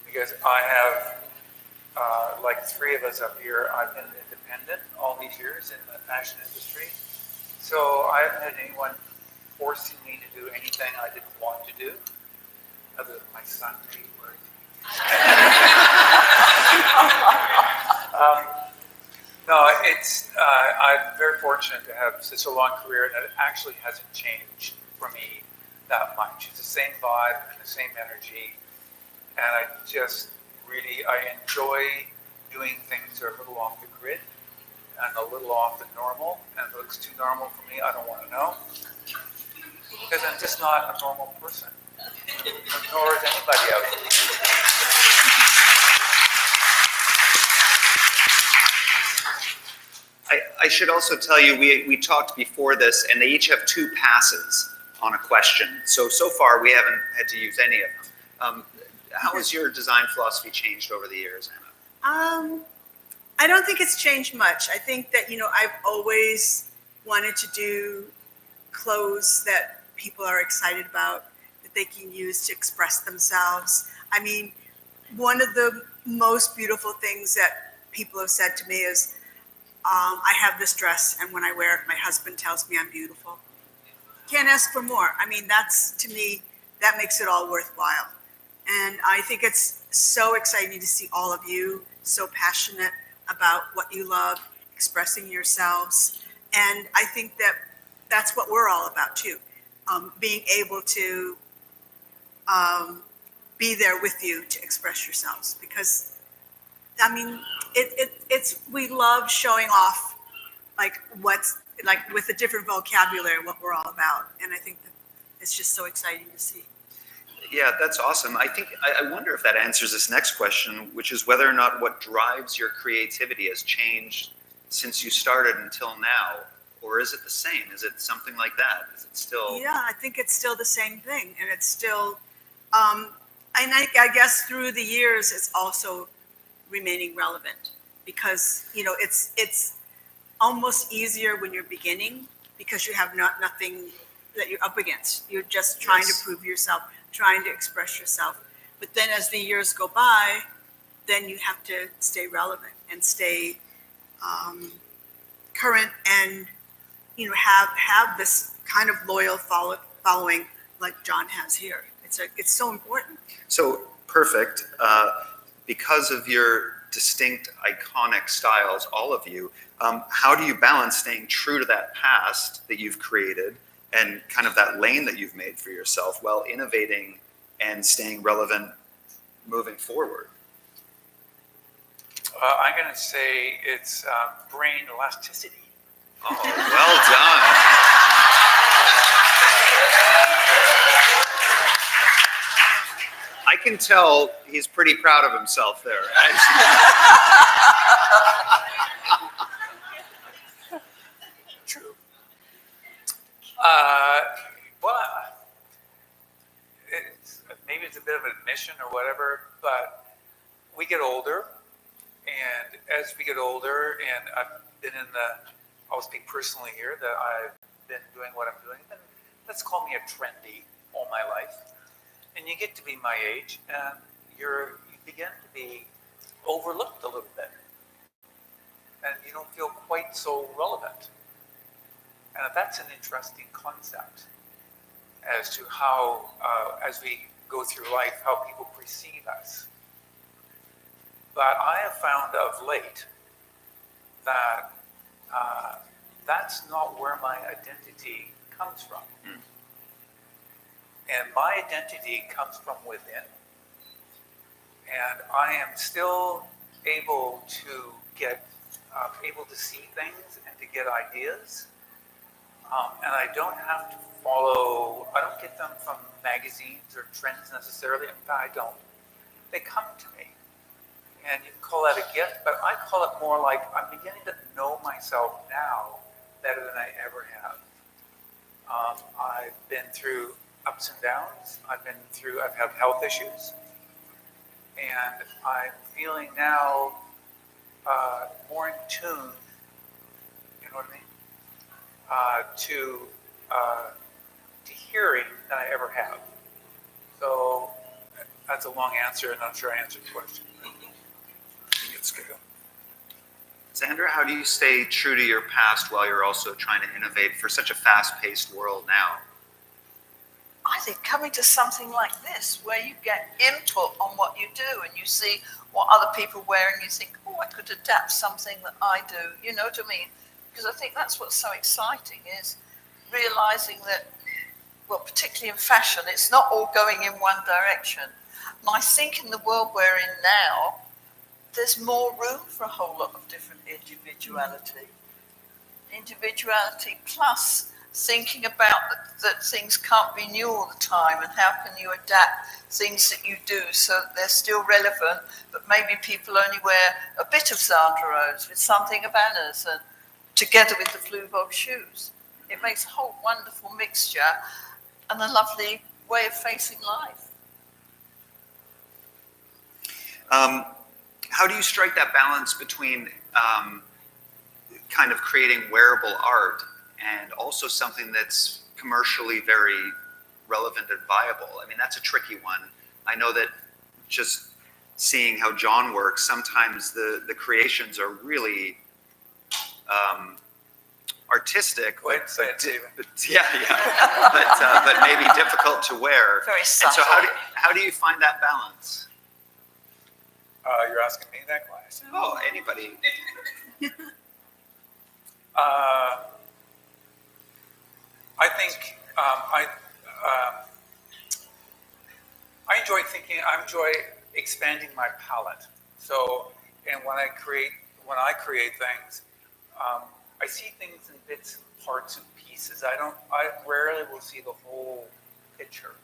because I have, like three of us up here, I've been independent all these years in the fashion industry. So I haven't had anyone forcing me to do anything I didn't want to do, other than my son, maybe. No, I'm very fortunate to have such a long career that it actually hasn't changed for me that much. It's the same vibe and the same energy, and I enjoy doing things that are a little off the grid and a little off the normal, and if it looks too normal for me, I don't want to know, because I'm just not a normal person, nor is anybody out there. I should also tell you, we talked before this, and they each have 2 passes on a question. So far, we haven't had to use any of them. How has your design philosophy changed over the years, Anna? I don't think it's changed much. I think that, I've always wanted to do clothes that people are excited about, that they can use to express themselves. I mean, one of the most beautiful things that people have said to me is, I have this dress, and when I wear it, my husband tells me I'm beautiful. Can't ask for more. I mean, to me, that makes it all worthwhile. And I think it's so exciting to see all of you so passionate about what you love, expressing yourselves. And I think that that's what we're all about too. being able to be there with you to express yourselves. Because, I mean, it's we love showing off like what's like with a different vocabulary what we're all about, and I think that it's just so exciting to see. Yeah, that's awesome. I wonder if that answers this next question, which is whether or not what drives your creativity has changed since you started until now, or is it the same? Is it something like that? Is it still? Yeah, I think it's still the same thing, and it's still, and I guess through the years, it's also remaining relevant because it's almost easier when you're beginning because you have nothing that you're up against. You're just trying to prove yourself, trying to express yourself. But then as the years go by, then you have to stay relevant and stay current, and have this kind of loyal following like John has here. It's so important. So perfect. Because of your distinct, iconic styles, all of you, how do you balance staying true to that past that you've created and kind of that lane that you've made for yourself while innovating and staying relevant moving forward? I'm going to say it's brain elasticity. Oh, well done. I can tell he's pretty proud of himself there. True. Well, maybe it's a bit of an admission or whatever, but we get older, and as we get older, and I've been I'll speak personally here, that I've been doing what I'm doing, and let's call me a trendy all my life. And you get to be my age, and you begin to be overlooked a little bit, and you don't feel quite so relevant. And that's an interesting concept as to how, as we go through life, how people perceive us. But I have found of late that that's not where my identity comes from. And my identity comes from within. And I am still able to see things and to get ideas. And I don't have to I don't get them from magazines or trends necessarily. In fact, I don't. They come to me. And you can call that a gift, but I call it more like I'm beginning to know myself now better than I ever have. I've been through ups and downs. I've had health issues. And I'm feeling now more in tune, you know what I mean? To hearing than I ever have. So that's a long answer, and I'm sure I answered the question. It's good. Zandra, how do you stay true to your past while you're also trying to innovate for such a fast-paced world now? I think coming to something like this, where you get input on what you do and you see what other people wear and you think, oh, I could adapt something that I do, you know what I mean? Because I think that's what's so exciting, is realizing that, well, particularly in fashion, it's not all going in one direction. And I think in the world we're in now, there's more room for a whole lot of different individuality. Individuality plus thinking about that things can't be new all the time, and how can you adapt things that you do so that they're still relevant, but maybe people only wear a bit of Zandra Rhodes with something of Anna's, and together with the Fluevog shoes. It makes a whole wonderful mixture and a lovely way of facing life. How do you strike that balance between kind of creating wearable art and also something that's commercially very relevant and viable? I mean, that's a tricky one. I know that just seeing how John works, sometimes the creations are really artistic, but maybe difficult to wear. Very subtle. And so how do you find that balance? You're asking me that question? Oh, anybody. I think I enjoy thinking. I enjoy expanding my palette. So, and when I create things, I see things in bits, parts, and pieces. I rarely will see the whole picture.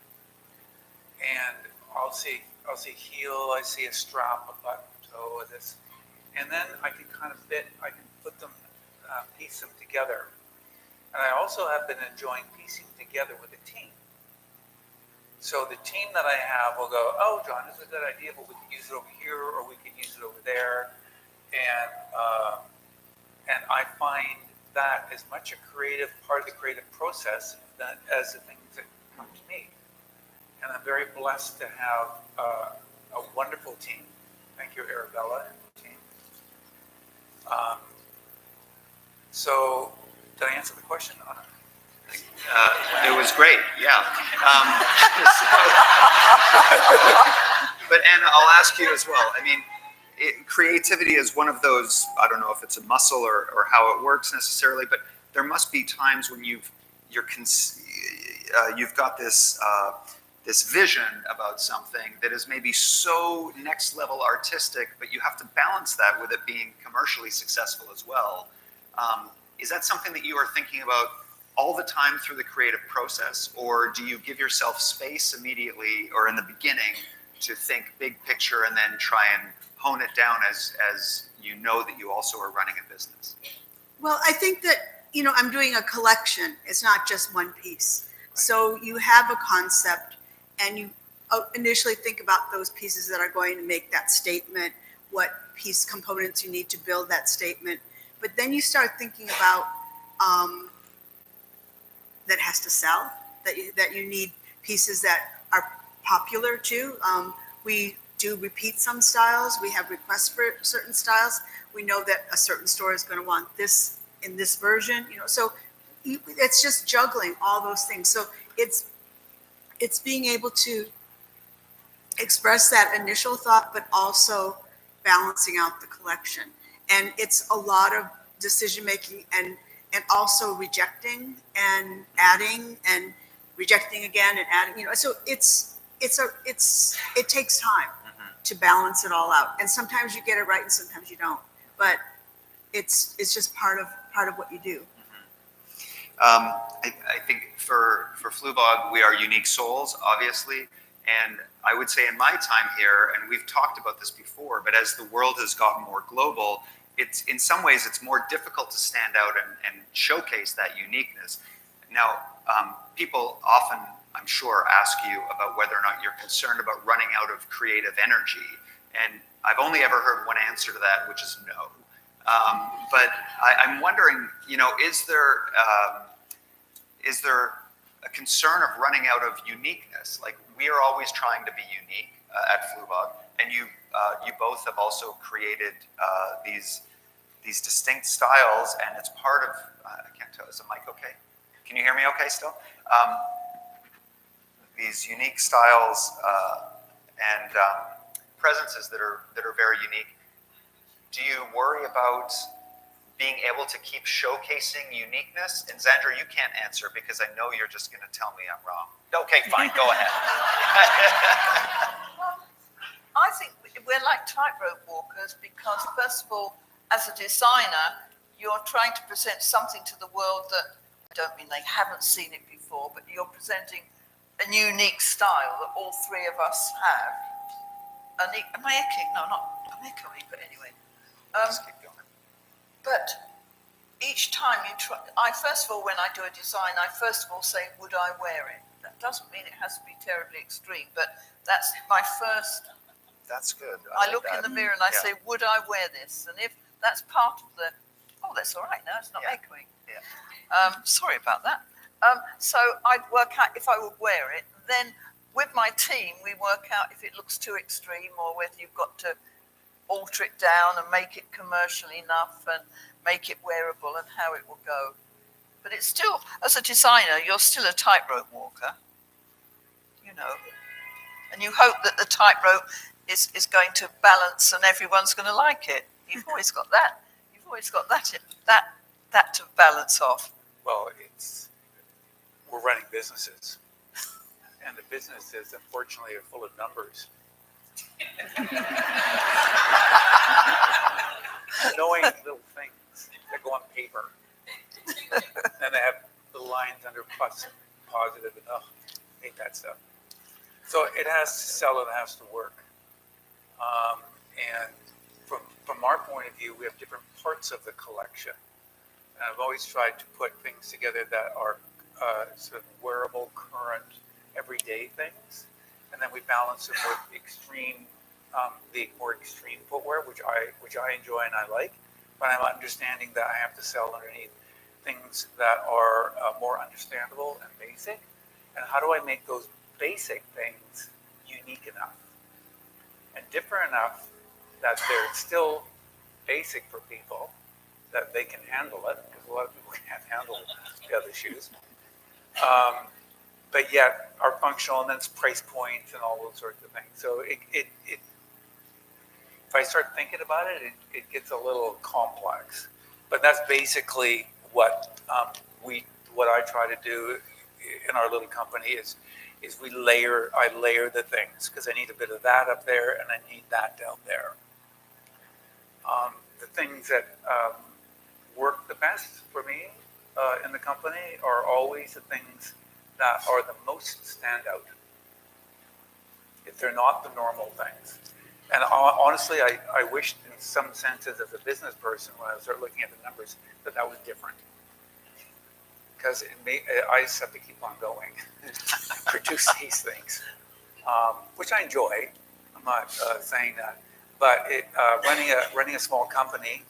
And I'll see heel, I see a strap, a button, toe, this, and then I can put them, piece them together. And I also have been enjoying piecing together with a team. So the team that I have will go, oh, John, this is a good idea, but we could use it over here, or we could use it over there. And I find that as much a creative part of the creative process as the things that come to me. And I'm very blessed to have a wonderful team. Thank you, Arabella and the team. So, did I answer the question? It was great, yeah. But Anna, I'll ask you as well. I mean, creativity is one of those, I don't know if it's a muscle or how it works necessarily, but there must be times when you've got this vision about something that is maybe so next level artistic, but you have to balance that with it being commercially successful as well. Is that something that you are thinking about all the time through the creative process, or do you give yourself space immediately or in the beginning to think big picture and then try and hone it down as you know that you also are running a business? Well, I think that, I'm doing a collection. It's not just one piece. So you have a concept and you initially think about those pieces that are going to make that statement, what piece components you need to build that statement. But then you start thinking about that has to sell, that you need pieces that are popular too. We do repeat some styles. We have requests for certain styles. We know that a certain store is going to want this in this version, so it's just juggling all those things. So it's being able to express that initial thought, but also balancing out the collection. And it's a lot of decision making and also rejecting and adding and rejecting again and adding, so it takes time to balance it all out. And sometimes you get it right and sometimes you don't, but it's just part of what you do. I think for Fluevog, we are unique souls, obviously. And I would say in my time here, and we've talked about this before, but as the world has gotten more global, it's in some ways it's more difficult to stand out and showcase that uniqueness. Now, people often, I'm sure, ask you about whether or not you're concerned about running out of creative energy. And I've only ever heard one answer to that, which is no. But I'm wondering, is there a concern of running out of uniqueness? Like, we are always trying to be unique at Fluevog, and you both have also created these distinct styles, and it's part of. I can't tell. Is the mic okay? Can you hear me okay still? These unique styles and presences that are very unique. Do you worry about being able to keep showcasing uniqueness? And Zandra, you can't answer because I know you're just going to tell me I'm wrong. Okay, fine, go ahead. I think we're like tightrope walkers because, first of all, as a designer, you're trying to present something to the world that, I don't mean they haven't seen it before, but you're presenting a unique style that all three of us have. Am I echoing? No, I'm echoing, but anyway. Just keep going. But each time you try, first of all, when I do a design, I first of all say, would I wear it? That doesn't mean it has to be terribly extreme, but that's my first. That's good. I look in the mirror and I say, would I wear this? And if that's part of the, that's all right now, it's not echoing. Yeah. Sorry about that. So I'd work out if I would wear it. Then with my team, we work out if it looks too extreme or whether you've got to alter it down and make it commercial enough and make it wearable and how it will go. But it's still, as a designer, you're still a tightrope walker, and you hope that the tightrope is going to balance and everyone's going to like it. You've always got that. You've always got that to balance off. Well, it's we're running businesses, and the businesses, unfortunately, are full of numbers. Annoying little things that go on paper, and they have the lines under plus, positive, and hate that stuff. So it has to sell and it has to work. And from our point of view, we have different parts of the collection. And I've always tried to put things together that are sort of wearable, current, everyday things. And then we balance them with the more extreme footwear, which I enjoy and I like. But I'm understanding that I have to sell underneath things that are more understandable and basic. And how do I make those basic things unique enough and different enough that they're still basic for people, that they can handle it, because a lot of people can't handle the other shoes. But yet are functional, and then it's price points and all those sorts of things. So if I start thinking about it, it gets a little complex. But that's basically what I try to do in our little company is I layer the things, because I need a bit of that up there and I need that down there. The things that work the best for me in the company are always the things that are the most standout. If they're not the normal things. And honestly, I wished in some senses as a business person, when I start looking at the numbers, that was different. Because I just have to keep on going, produce these things, which I enjoy. I'm not saying that, but running a small company,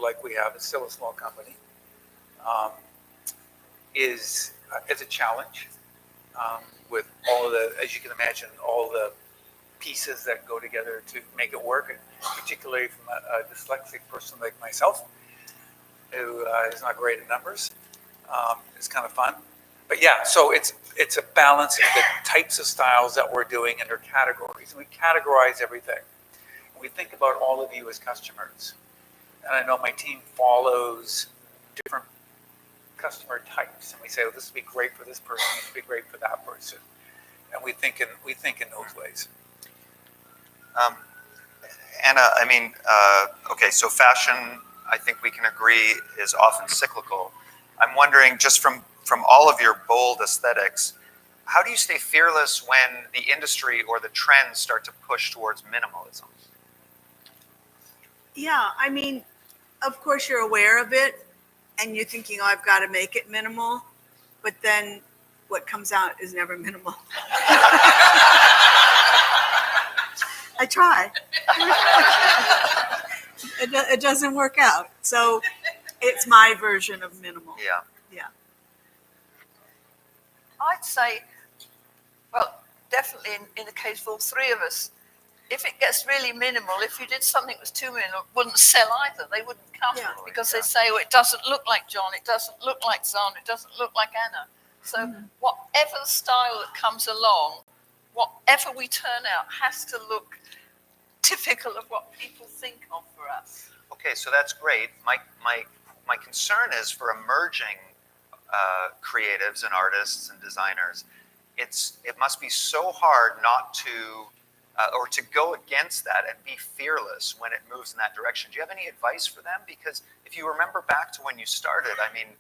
like we have, it's still a small company, is a challenge with all of the, as you can imagine, all the pieces that go together to make it work, and particularly from a dyslexic person like myself, who is not great at numbers. It's kind of fun. But yeah, so it's a balance of the types of styles that we're doing and their categories. And we categorize everything. We think about all of you as customers. And I know my team follows different customer types. And we say, this would be great for this person, this would be great for that person. And we think in those ways. Anna, I mean, okay, so fashion, I think we can agree, is often cyclical. I'm wondering, just from all of your bold aesthetics, how do you stay fearless when the industry or the trends start to push towards minimalism? Yeah, I mean, of course you're aware of it and you're thinking, oh, I've got to make it minimal, but then what comes out is never minimal. I try. It doesn't work out. So it's my version of minimal. Yeah. Yeah. I'd say, well, definitely in the case of all three of us, if it gets really minimal, if you did something that was too minimal, it wouldn't sell either. They wouldn't come because they say, oh, it doesn't look like John, it doesn't look like Zandra, it doesn't look like Anna. So whatever style that comes along, whatever we turn out has to look typical of what people think of for us. Okay, so that's great. My concern is for emerging creatives and artists and designers. It must be so hard not to or to go against that and be fearless when it moves in that direction. Do you have any advice for them? Because if you remember back to when you started, I mean,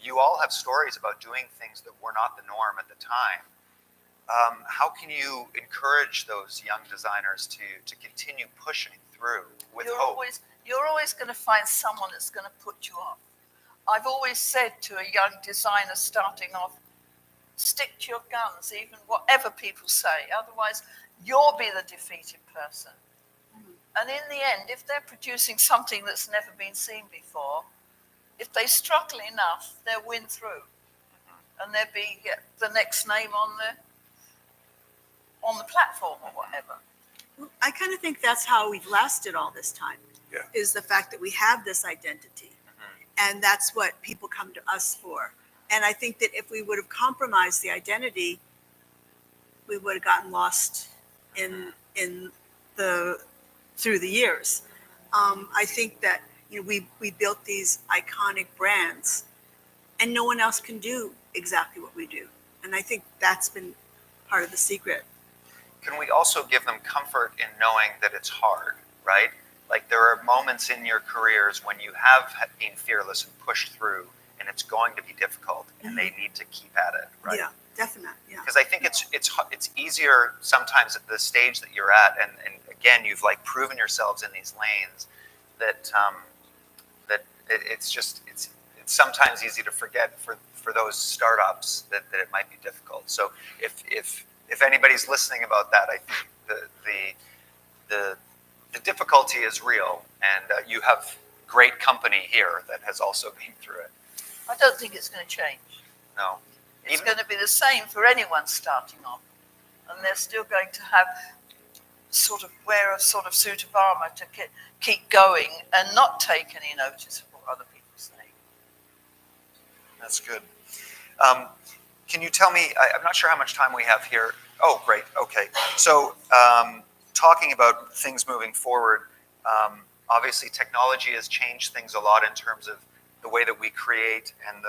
you all have stories about doing things that were not the norm at the time. How can you encourage those young designers to continue pushing through with hope? You're always going to find someone that's going to put you off. I've always said to a young designer starting off, stick to your guns, even whatever people say. Otherwise, you'll be the defeated person. And in the end, if they're producing something that's never been seen before, if they struggle enough, they'll win through. And they'll be the next name on the platform or whatever. I kind of think that's how we've lasted all this time, is the fact that we have this identity. And that's what people come to us for. And I think that if we would have compromised the identity, we would have gotten lost through the years. I think that we built these iconic brands, and no one else can do exactly what we do. And I think that's been part of the secret. Can we also give them comfort in knowing that it's hard, right? Like there are moments in your careers when you have been fearless and pushed through, and it's going to be difficult, and they need to keep at it, right? Yeah, definitely. Yeah. Because I think it's easier sometimes at the stage that you're at, and again, you've like proven yourselves in these lanes that it's sometimes easy to forget for those startups that it might be difficult. So if anybody's listening about that, I think the difficulty is real, and you have great company here that has also been through it. I don't think it's going to change. No. It's going to be the same for anyone starting off. And they're still going to have wear a sort of suit of armour to keep going and not take any notice of what other people say. That's good. Can you tell me, I'm not sure how much time we have here. Oh, great. Okay. So talking about things moving forward, obviously technology has changed things a lot in terms of the way that we create and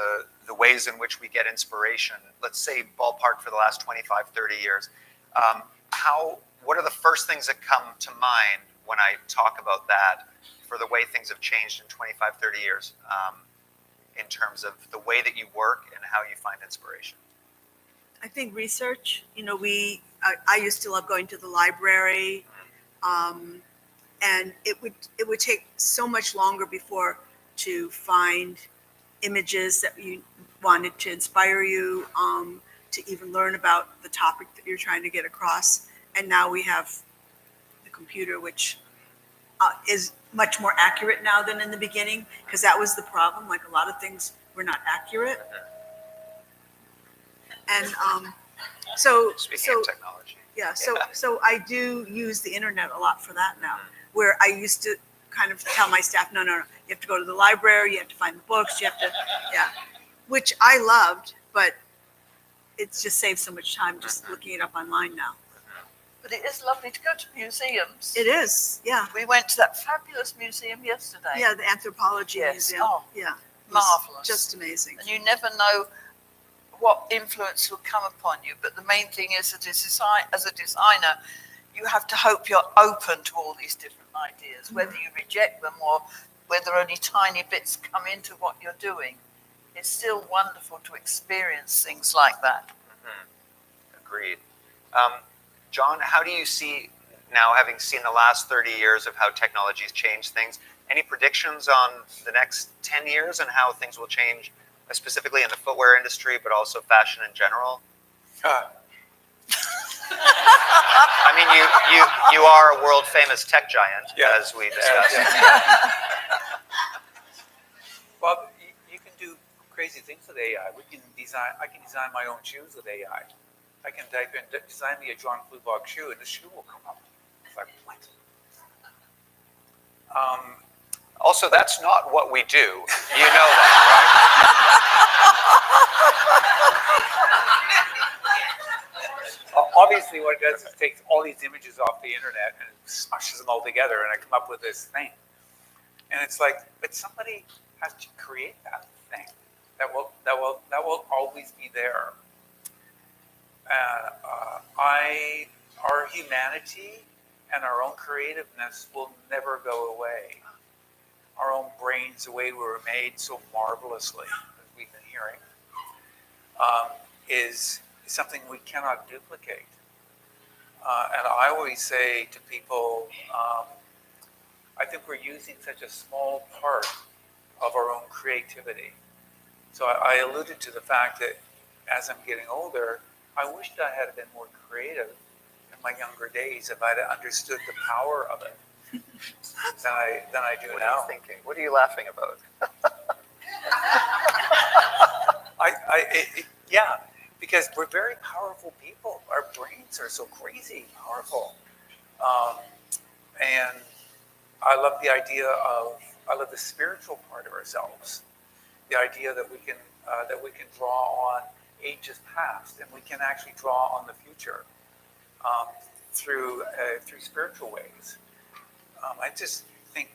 the ways in which we get inspiration. Let's say ballpark for the last 25, 30 years. What are the first things that come to mind when I talk about that for the way things have changed in 25, 30 years in terms of the way that you work and how you find inspiration? I think research, I used to love going to the library, and it would take so much longer before to find images that you wanted to inspire you, to even learn about the topic that you're trying to get across. And now we have the computer, which is much more accurate now than in the beginning, because that was the problem. Like a lot of things were not accurate. And Speaking of technology. Yeah, so I do use the internet a lot for that now, where I used to kind of tell my staff, no, you have to go to the library, you have to find the books, which I loved, but it's just saved so much time just looking it up online now. But it is lovely to go to museums. It is, yeah. We went to that fabulous museum yesterday. Yeah, the anthropology museum. Oh, yeah, marvelous. Just amazing. And you never know what influence will come upon you. But the main thing is that as a designer, you have to hope you're open to all these different ideas, whether you reject them or whether only tiny bits come into what you're doing. It's still wonderful to experience things like that. Mm-hmm. Agreed. John, how do you see now, having seen the last 30 years of how technology has changed things, any predictions on the next 10 years and how things will change, specifically in the footwear industry, but also fashion in general? I mean, you are a world famous tech giant, as we discussed. Well, you can do crazy things with AI. I can design my own shoes with AI. I can type in, design me a John Fluevog shoe, and the shoe will come up. It's like, what? Also, that's not what we do. You know that, right? Obviously, what it does is it takes all these images off the internet and it smushes them all together, and I come up with this thing. And it's like, but somebody has to create that thing that will always be there. Our humanity and our own creativeness will never go away. Our own brains, the way we were made so marvelously, as we've been hearing, is something we cannot duplicate. And I always say to people, I think we're using such a small part of our own creativity. So I alluded to the fact that as I'm getting older, I wished I had been more creative in my younger days if I'd understood the power of it than I do now. What are you thinking? What are you laughing about? Yeah, because we're very powerful people. Our brains are so crazy powerful. And I love the idea I love the spiritual part of ourselves. The idea that we can draw on ages past, and we can actually draw on the future through spiritual ways. I just think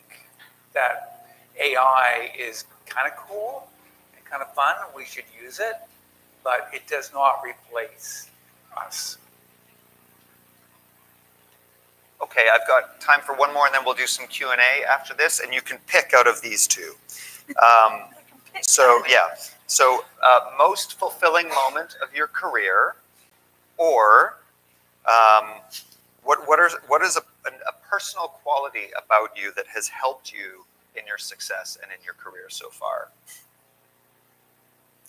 that AI is kind of cool and kind of fun. We should use it, but it does not replace us. Okay, I've got time for one more, and then we'll do some Q&A after this, and you can pick out of these two. So most fulfilling moment of your career, or what is a personal quality about you that has helped you in your success and in your career so far?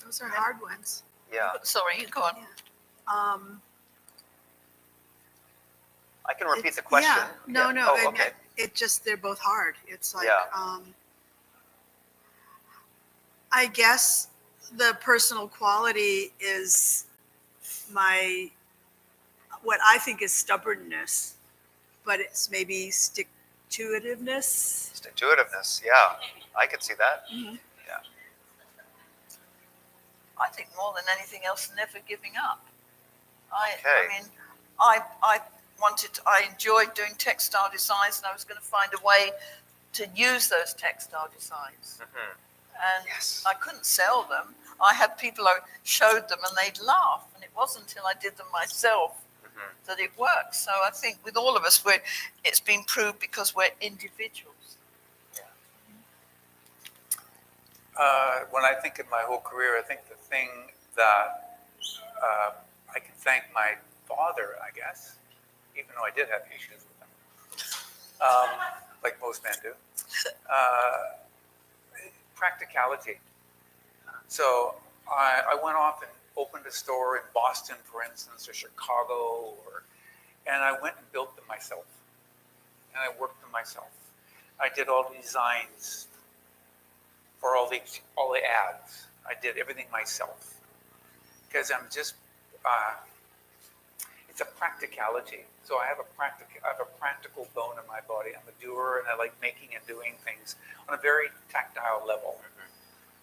Those are hard ones. Yeah, Sorry, you go on. I can repeat the question. Yeah, no. Oh, okay. It just, they're both hard. It's like, Yeah. I guess the personal quality is what I think is stubbornness, but it's maybe stick-to-itiveness. Stick-to-itiveness, yeah. I could see that. Mhm. Yeah. I think more than anything else, never giving up. I Okay. mean, I enjoyed doing textile designs, and I was going to find a way to use those textile designs. Mhm. And Yes. I couldn't sell them. I had people I showed them and they'd laugh, and it wasn't until I did them myself that it worked. So I think with all of us, it's been proved because we're individuals. When I think of my whole career, I think the thing that I can thank my father, I guess, even though I did have issues with him, like most men do, practicality. So I went off and opened a store in Boston, for instance, or Chicago, and I went and built them myself. And I worked them myself. I did all the designs for all the ads. I did everything myself because I'm just it's a practicality. So I have a practical bone in my body. I'm a doer, and I like making and doing things on a very tactile level.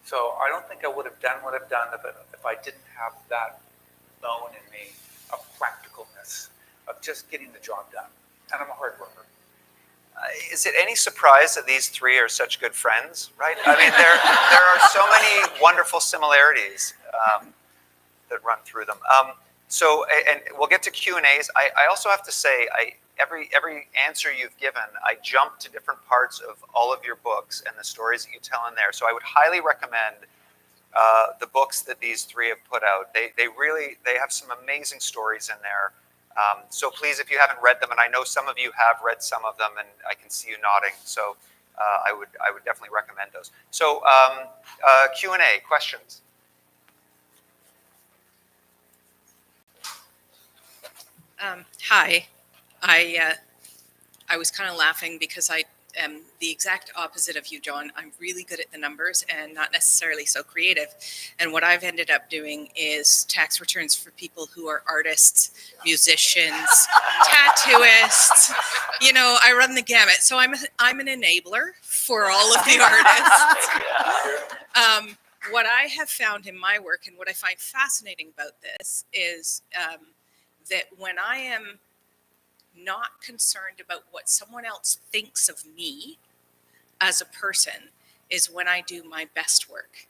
So I don't think I would have done what I've done if I didn't have that bone in me of practicalness, of just getting the job done. And I'm a hard worker. Is it any surprise that these three are such good friends, right? I mean, there are so many wonderful similarities that run through them. So, and we'll get to Q&As. I also have to say, every answer you've given, I jumped to different parts of all of your books and the stories that you tell in there. So I would highly recommend the books that these three have put out. They have some amazing stories in there. So please, if you haven't read them, and I know some of you have read some of them, and I can see you nodding, so I would definitely recommend those. So Q&A, questions? Hi, I was kind of laughing because I am the exact opposite of you, John. I'm really good at the numbers and not necessarily so creative. And what I've ended up doing is tax returns for people who are artists, musicians, tattooists. You know, I run the gamut. So I'm an enabler for all of the artists. What I have found in my work, and what I find fascinating about this, is that when I am not concerned about what someone else thinks of me as a person is when I do my best work.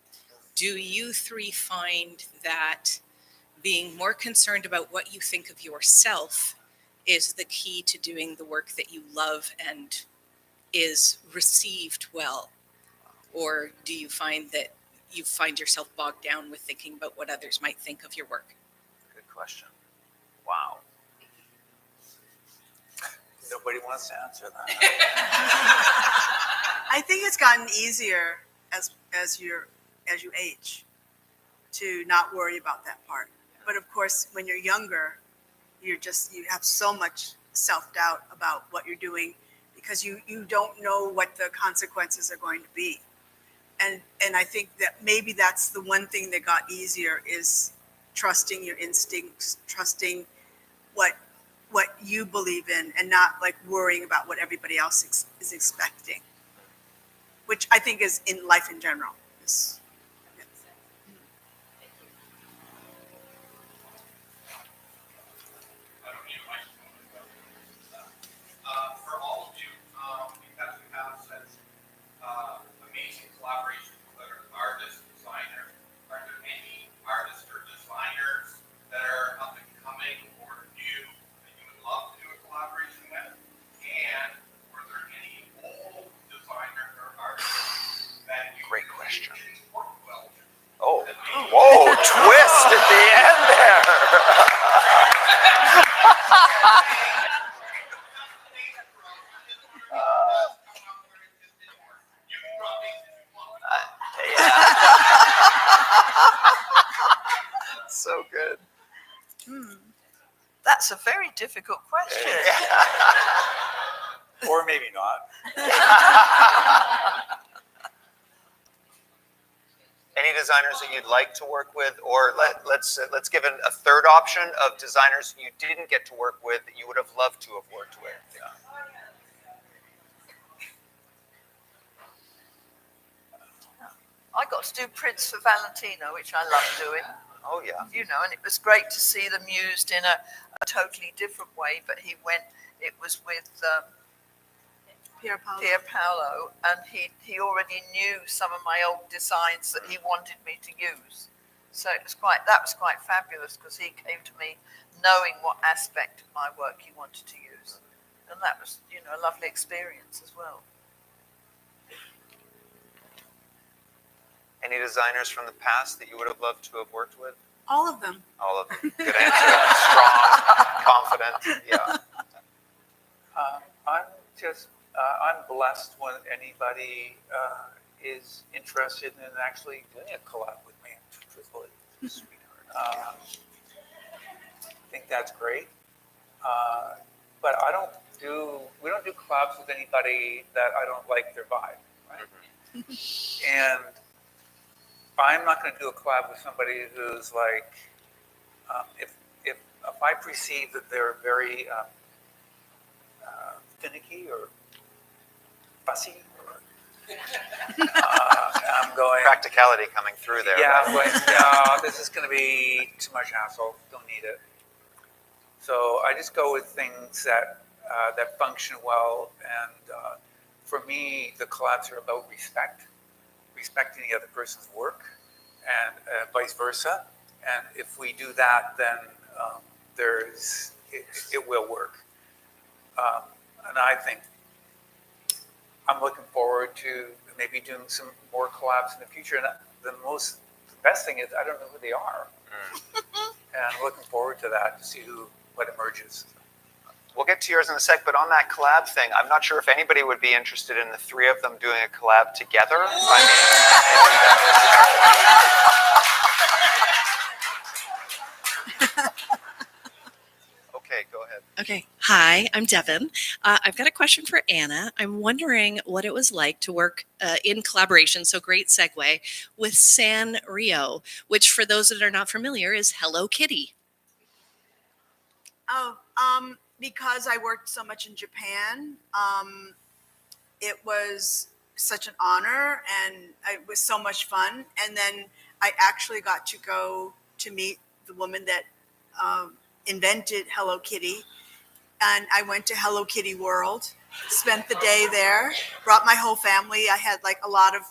Do you three find that being more concerned about what you think of yourself is the key to doing the work that you love and is received well? Or do you find that you find yourself bogged down with thinking about what others might think of your work? Good question. Wow. Nobody wants to answer that. I think it's gotten easier as you age to not worry about that part. But of course, when you're younger, you have so much self-doubt about what you're doing because you don't know what the consequences are going to be. And I think that maybe that's the one thing that got easier is trusting your instincts, trusting what you believe in, and not like worrying about what everybody else is expecting, which I think is in life in general. For all of you, because we have such amazing collaboration with other artists, designers, So good. That's a very difficult question. Or maybe not. Any designers that you'd like to work with, or let's give it a third option of designers you didn't get to work with that you would have loved to have worked with. Yeah. I got to do prints for Valentino, which I love doing. Oh yeah. You know, and it was great to see them used in a totally different way. But it was with Pier Paolo. Pier Paolo, and he already knew some of my old designs that he wanted me to use. So that was quite fabulous, because he came to me knowing what aspect of my work he wanted to use, and that was, you know, a lovely experience as well. Any designers from the past that you would have loved to have worked with? All of them. All of them. Good answer. Strong, confident. Yeah. I'm blessed when anybody is interested in actually doing a collab with me, truthfully, sweetheart. I think that's great. But we don't do collabs with anybody that I don't like their vibe, right? And I'm not going to do a collab with somebody who's like, if I perceive that they're very finicky or fussy, or I'm going Practicality coming through there. yeah, Right? I'm going, no, this is going to be too much hassle. Don't need it. So I just go with things that function well, and for me, the collabs are about respecting the other person's work, and vice versa. And if we do that, then it will work. And I think I'm looking forward to maybe doing some more collabs in the future. And the best thing is I don't know who they are, and I'm looking forward to that, to see what emerges. We'll get to yours in a sec, but on that collab thing, I'm not sure if anybody would be interested in the three of them doing a collab together. Okay, go ahead. Okay. Hi, I'm Devin. I've got a question for Anna. I'm wondering what it was like to work in collaboration, so great segue, with Sanrio, which for those that are not familiar is Hello Kitty. Oh, because I worked so much in Japan, it was such an honor, and it was so much fun. And then I actually got to go to meet the woman that invented Hello Kitty, and I went to Hello Kitty World, spent the day there, brought my whole family. I had like a lot of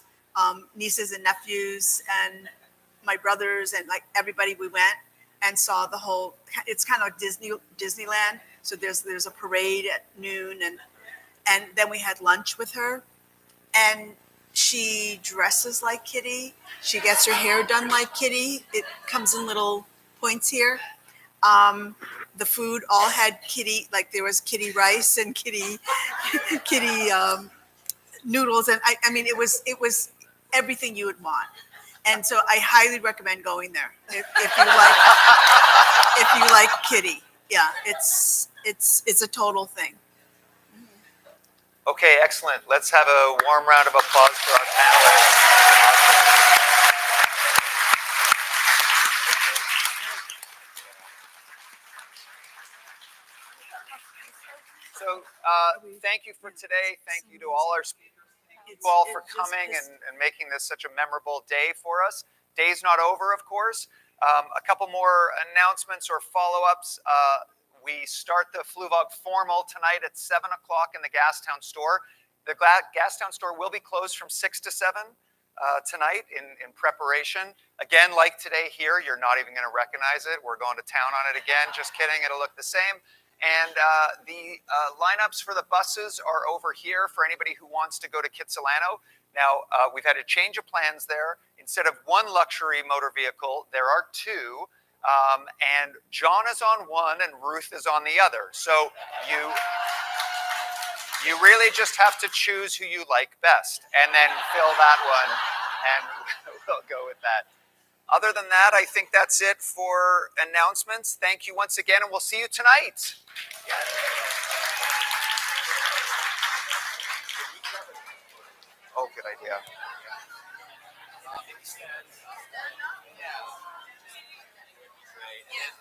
nieces and nephews and my brothers, and like everybody. We went and saw the whole. It's kind of like Disneyland. So there's a parade at noon, and then we had lunch with her, and she dresses like Kitty. She gets her hair done like Kitty. It comes in little points here. The food all had Kitty, like there was Kitty rice and Kitty noodles, and I mean it was everything you would want. And so I highly recommend going there if you like Kitty. Yeah, it's a total thing. Okay, excellent. Let's have a warm round of applause for our panelists. So thank you for today. Thank you to all our speakers. Thank you all for coming and making this such a memorable day for us. Day's not over, of course. A couple more announcements or follow-ups. We start the Fluevog formal tonight at 7 o'clock in the Gastown store. The Gastown store will be closed from 6 to 7 tonight in preparation. Again, like today here, you're not even going to recognize it. We're going to town on it again. Just kidding. It'll look the same. And the lineups for the buses are over here for anybody who wants to go to Kitsilano. Now, we've had a change of plans there. Instead of one luxury motor vehicle, there are two. And John is on one and Ruth is on the other. So you really just have to choose who you like best and then fill that one, and we'll go with that. Other than that, I think that's it for announcements. Thank you once again, and we'll see you tonight. Oh, good idea.